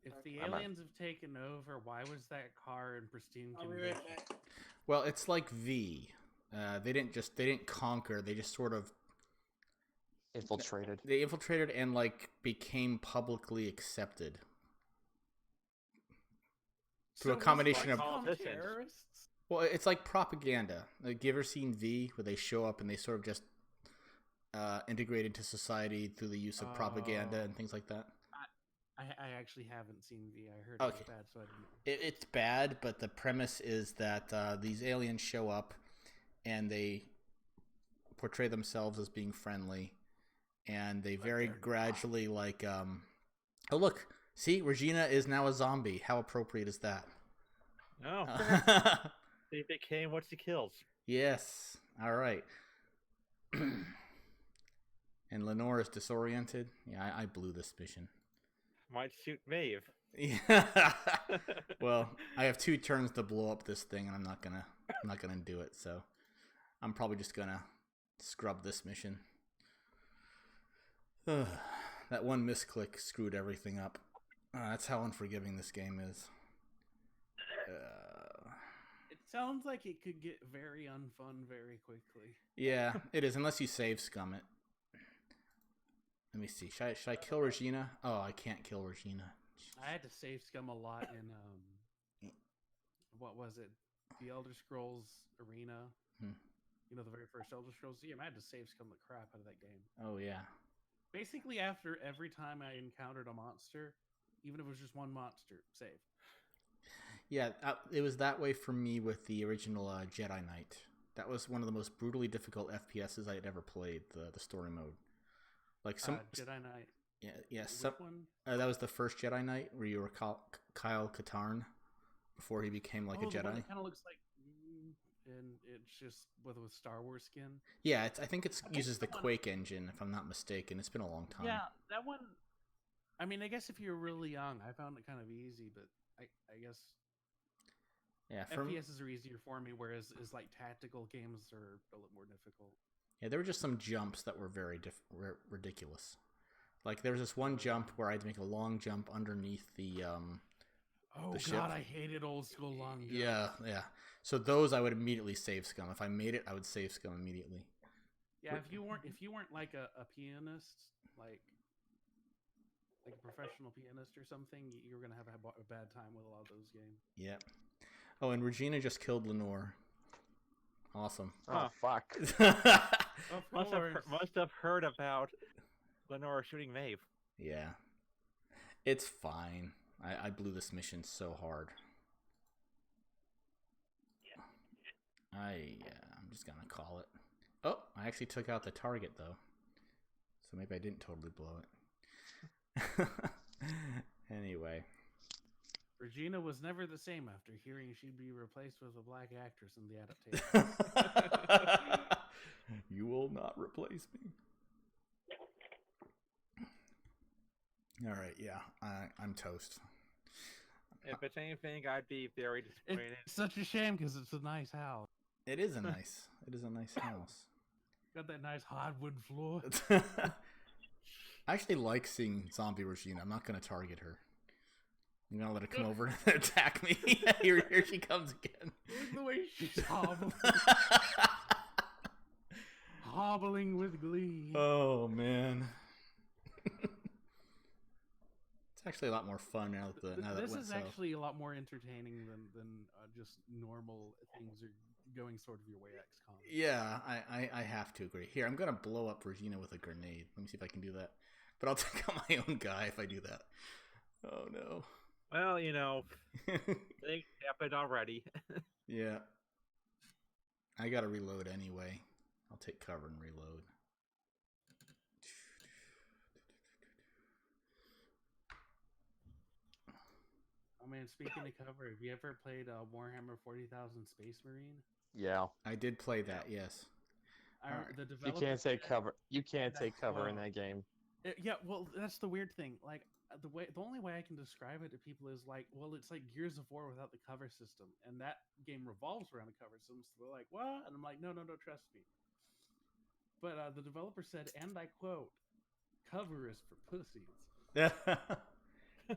If the I'm out. aliens have taken over, why was that car in pristine I'll be condition? right back. Well, it's like V. They didn't conquer. They just sort of Infiltrated. they infiltrated and like became publicly accepted through a So combination was of. it on Politicians. terrorists? Well, it's like propaganda. Like, you ever seen V, where they show up and they sort of just integrate into society through the use of propaganda Oh. and things like that? I actually haven't seen V. I heard it Okay. was bad, so I didn't know. It's bad, but the premise is that these aliens show up and they portray themselves as being friendly, and they very gradually oh look, see, Regina is now a zombie. How appropriate is that? No. They became what she kills. Yes. All right. And Lenore is disoriented. Yeah, I blew this mission. Might shoot Maeve. Yeah. Well, I have 2 turns to blow up this thing, and I'm not gonna do it. So I'm probably just gonna scrub this mission. That one misclick screwed everything up. That's how unforgiving this game is. It sounds like it could get very unfun very quickly. Yeah, it is, unless you save scum it. Let me see. Should I kill Regina? Oh, I can't kill Regina. I had to save scum a lot in what was it? The Elder Scrolls Arena. You know, the very first Elder Scrolls game. I had to save scum the crap out of that game. Oh yeah. Basically, after every time I encountered a monster, even if it was just one monster, save. Yeah, it was that way for me with the original Jedi Knight. That was one of the most brutally difficult FPSs I had ever played. The story mode, like Jedi Knight. Yeah. Which one? That was the first Jedi Knight where you were Kyle Katarn before he became like a The Jedi. one that kind of looks like, and it's just with Star Wars skin. Yeah, I think it uses the Quake engine, if I'm not mistaken. It's been a long time. Yeah, that one. I mean, I guess if you're really young, I found it kind of easy, but I guess. Yeah, FPSs are easier for me, whereas like tactical games are a little more difficult. Yeah, there were just some jumps that were very ridiculous. Like, there was this one jump where I had to make a long jump underneath the Oh the god, ship. I hated old school long jumps. Yeah. So those I would immediately save scum. If I made it, I would save scum immediately. Yeah, if you weren't like a pianist, like a professional pianist or something, you were gonna have a bad time with a lot of those games. Yeah. Oh, and Regina just killed Lenore. Awesome. Oh, fuck. Of Must course. have heard about Lenore shooting Maeve. Yeah. It's fine. I blew this mission so hard. I'm just gonna call it. Oh, I actually took out the target though. So maybe I didn't totally blow it. Anyway. Regina was never the same after hearing she'd be replaced with a black actress in the adaptation. You will not replace me. All right, yeah, I'm toast. If it's anything, I'd be very disappointed. It's such a shame because it's a nice house. It is a nice house. Got that nice hardwood floor. I actually like seeing zombie Regina. I'm not going to target her. I'm going to let her come over and attack me. Here she comes again. Look the way she's hobbling. Hobbling with glee. Oh, man. It's actually a lot more fun now that this it went is actually a lot more entertaining than just normal things are going sort of your way XCOM. Yeah, I have to agree. Here, I'm going to blow up Regina with a grenade. Let me see if I can do that. But I'll take out my own guy if I do that. Oh, no. Well, things happened already. Yeah. I got to reload anyway. I'll take cover and reload. Oh man, speaking of cover, have you ever played Warhammer 40,000 Space Marine? Yeah. I did play that, yes. The You can't take cover. You can't take cover in that game. Yeah, well, that's the weird thing. Like the only way I can describe it to people is like, well, it's like Gears of War without the cover system, and that game revolves around a cover system. So they're like, what? And I'm like, no, trust me. But the developer said, and I quote, "Cover is for pussies."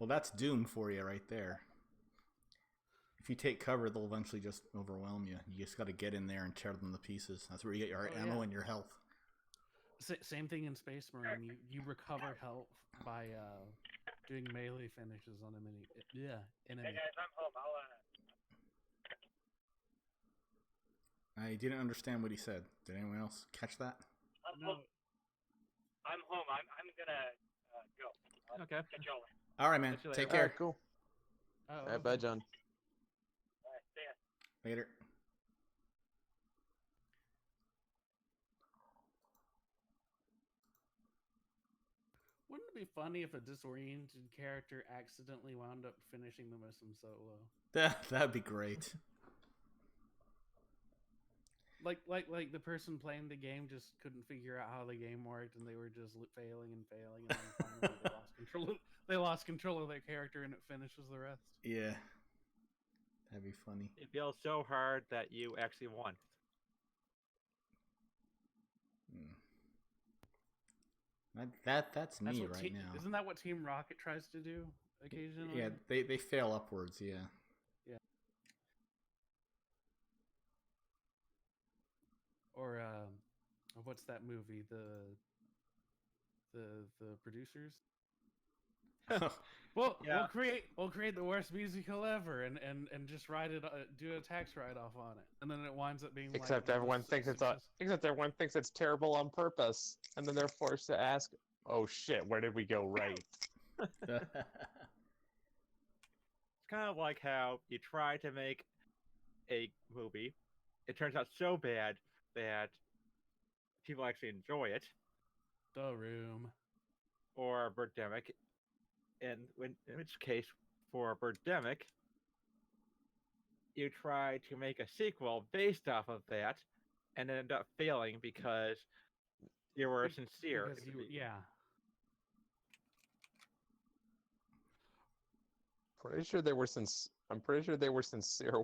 Well, that's Doom for you right there. If you take cover, they'll eventually just overwhelm you. You just got to get in there and tear them to pieces. That's where you get your ammo and your health. Same thing in Space Marine. You recover health by doing melee finishes on enemy. Hey guys, I'm home. I didn't understand what he said. Did anyone else catch that? I'm home. I'm gonna go. Okay. Catch y'all later. All right, man. Take care. Right, cool. All right, bye, John. All right, see ya. Later. Wouldn't it be funny if a disoriented character accidentally wound up finishing the mission solo? That'd be great. Like the person playing the game just couldn't figure out how the game worked, and they were just failing, and then finally they lost control. They lost control of their character, and it finishes the rest. Yeah, that'd be funny. It feels so hard that you actually won. That's me right now. Isn't that what Team Rocket tries to do occasionally? Yeah, they fail upwards. Yeah. Yeah. Or what's that movie? The producers. Well, yeah. we'll create the worst musical ever, and just do a tax write off on it, and then it winds up being Except like everyone thinks everyone thinks it's terrible on purpose, and then they're forced to ask, "Oh shit, where did we go right?" It's kind of like how you try to make a movie, it turns out so bad that people actually enjoy it. The Room. Or Birdemic. In which case, for Birdemic, you try to make a sequel based off of that, and end up failing because you were sincere. Yeah. I'm pretty sure they were sincere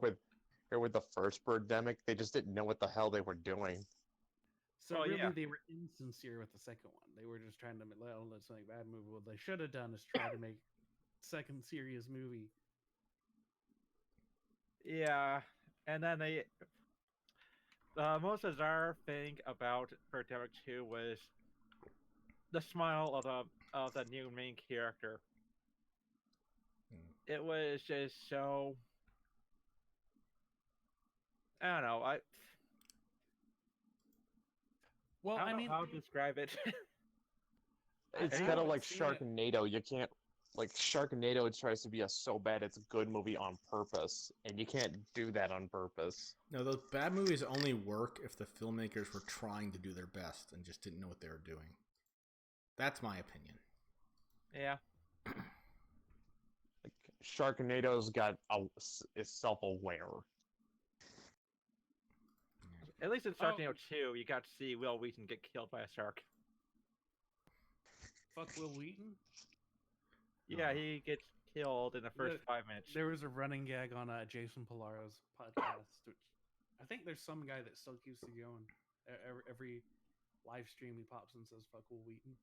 with the first Birdemic. They just didn't know what the hell they were doing. So really, they were insincere with the second one. They were just trying to let's make a bad movie. What they should have done is try to make second serious movie. Yeah, and then the most bizarre thing about Birdemic 2 was the smile of the new main character. It was just so, I don't know. Well, I don't know how to describe it. It's I kind of haven't like seen it. Sharknado. You can't like Sharknado tries to be a so bad it's a good movie on purpose, and you can't do that on purpose. No, those bad movies only work if the filmmakers were trying to do their best and just didn't know what they were doing. That's my opinion. Yeah. Like Sharknado's is self-aware. At least in Sharknado 2, you got to see Will Wheaton get killed by a shark. Fuck Will Wheaton. Yeah, he gets killed in the first 5 minutes. There was a running gag on Jason Pilaro's podcast, which I think there's some guy that still keeps it going. Every live stream he pops and says "fuck Will Wheaton."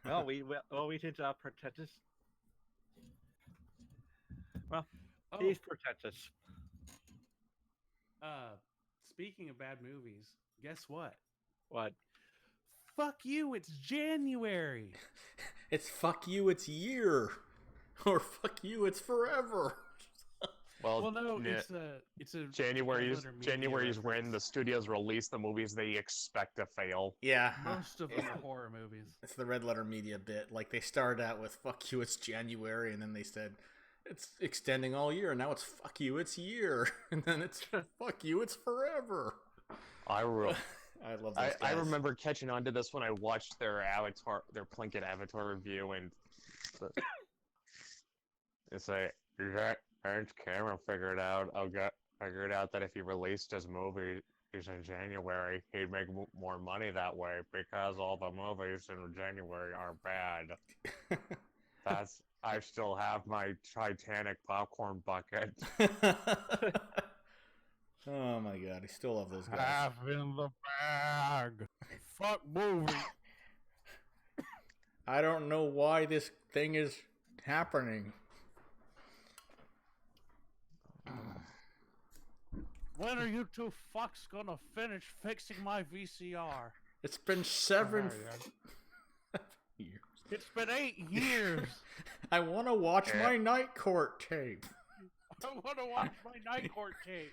Well, Will Wheaton's pretentious. Well, he's pretentious. Speaking of bad movies, guess what? What? Fuck you! It's January. It's fuck you, it's year, or fuck you, it's forever. Well, no, it's a January's when the studios release the movies they expect to fail. Yeah, most of them are horror movies. It's the Red Letter Media bit. Like they started out with "fuck you, it's January," and then they said it's extending all year. And now it's "fuck you, it's year," and then it's "fuck you, it's forever." I love those guys. I remember catching on to this when I watched their Plinkett Avatar review, and it's like, James Cameron figured out that if he released his movies in January, he'd make more money that way because all the movies in January are bad. I still have my Titanic popcorn bucket. Oh my god, I still love those guys. Half in the bag. Fuck movie. I don't know why this thing is happening. When are you two fucks gonna finish fixing my VCR? It's been 7 years. It's been 8 years. I want to watch my Night Court tape. I want to watch my Night Court tape.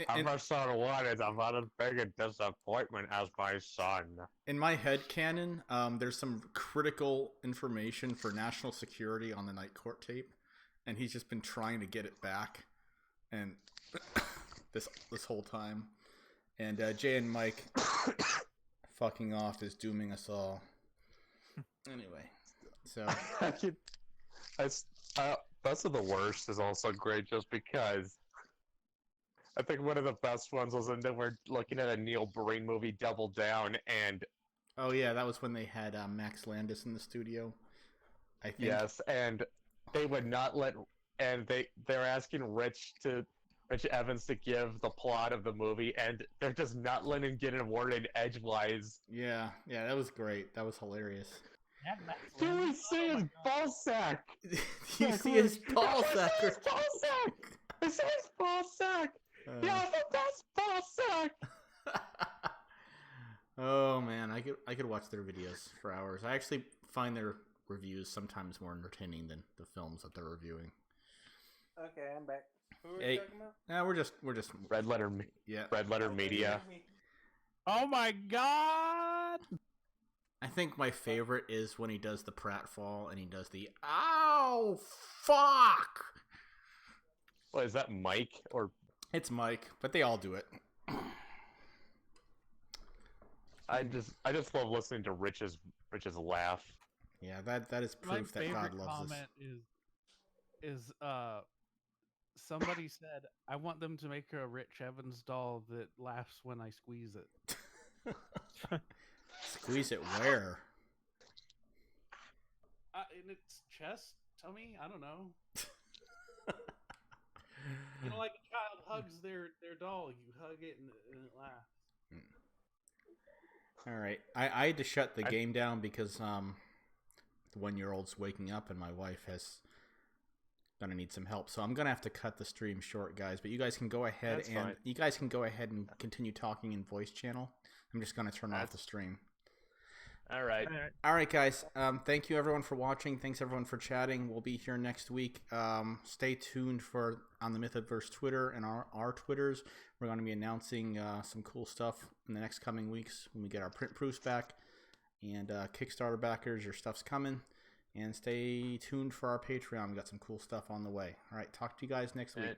Episode 1 is about as big a disappointment as my son. In my headcanon, there's some critical information for national security on the Night Court tape, and he's just been trying to get it back, and this whole time. And Jay and Mike fucking off is dooming us all. Anyway, so Best of the Worst is also great just because I think one of the best ones was when they were looking at a Neil Breen movie, Double Down, and oh yeah, that was when they had Max Landis in the studio, I think. Yes, and they would not let, and they're asking Rich Evans to give the plot of the movie, and they're just not letting him get an award in edgewise. Yeah, that was great. That was hilarious. Do we see his ball sack? Do you see his ball sack? I see his ball sack! I see his ball sack! Yeah, the best ball sack! Oh man, I could watch their videos for hours. I actually find their reviews sometimes more entertaining than the films that they're reviewing. Okay, I'm back. Who are we Hey, talking about? nah, we're just Red Letter Media. Oh my god! I think my favorite is when he does the pratfall and he does the "ow fuck." What is that, Mike or? It's Mike, but they all do it. I just love listening to Rich's laugh. Yeah, that is proof that God loves us. My favorite comment is somebody said, "I want them to make a Rich Evans doll that laughs when I squeeze it." Squeeze it where? In its chest, tummy. I don't know. You know, like a child hugs their doll. You hug it and it laughs. All right, I had to shut the game down because the 1-year-old's waking up and my wife is gonna need some help. So I'm gonna have to cut the stream short, guys. But you guys can go ahead and continue talking in voice channel. I'm just gonna turn off the stream. All right, guys. Thank you everyone for watching. Thanks everyone for chatting. We'll be here next week. Stay tuned on the Mythoverse Twitter and our Twitters. We're going to be announcing some cool stuff in the next coming weeks when we get our print proofs back. And Kickstarter backers, your stuff's coming. And stay tuned for our Patreon. We got some cool stuff on the way. All right, talk to you guys next week.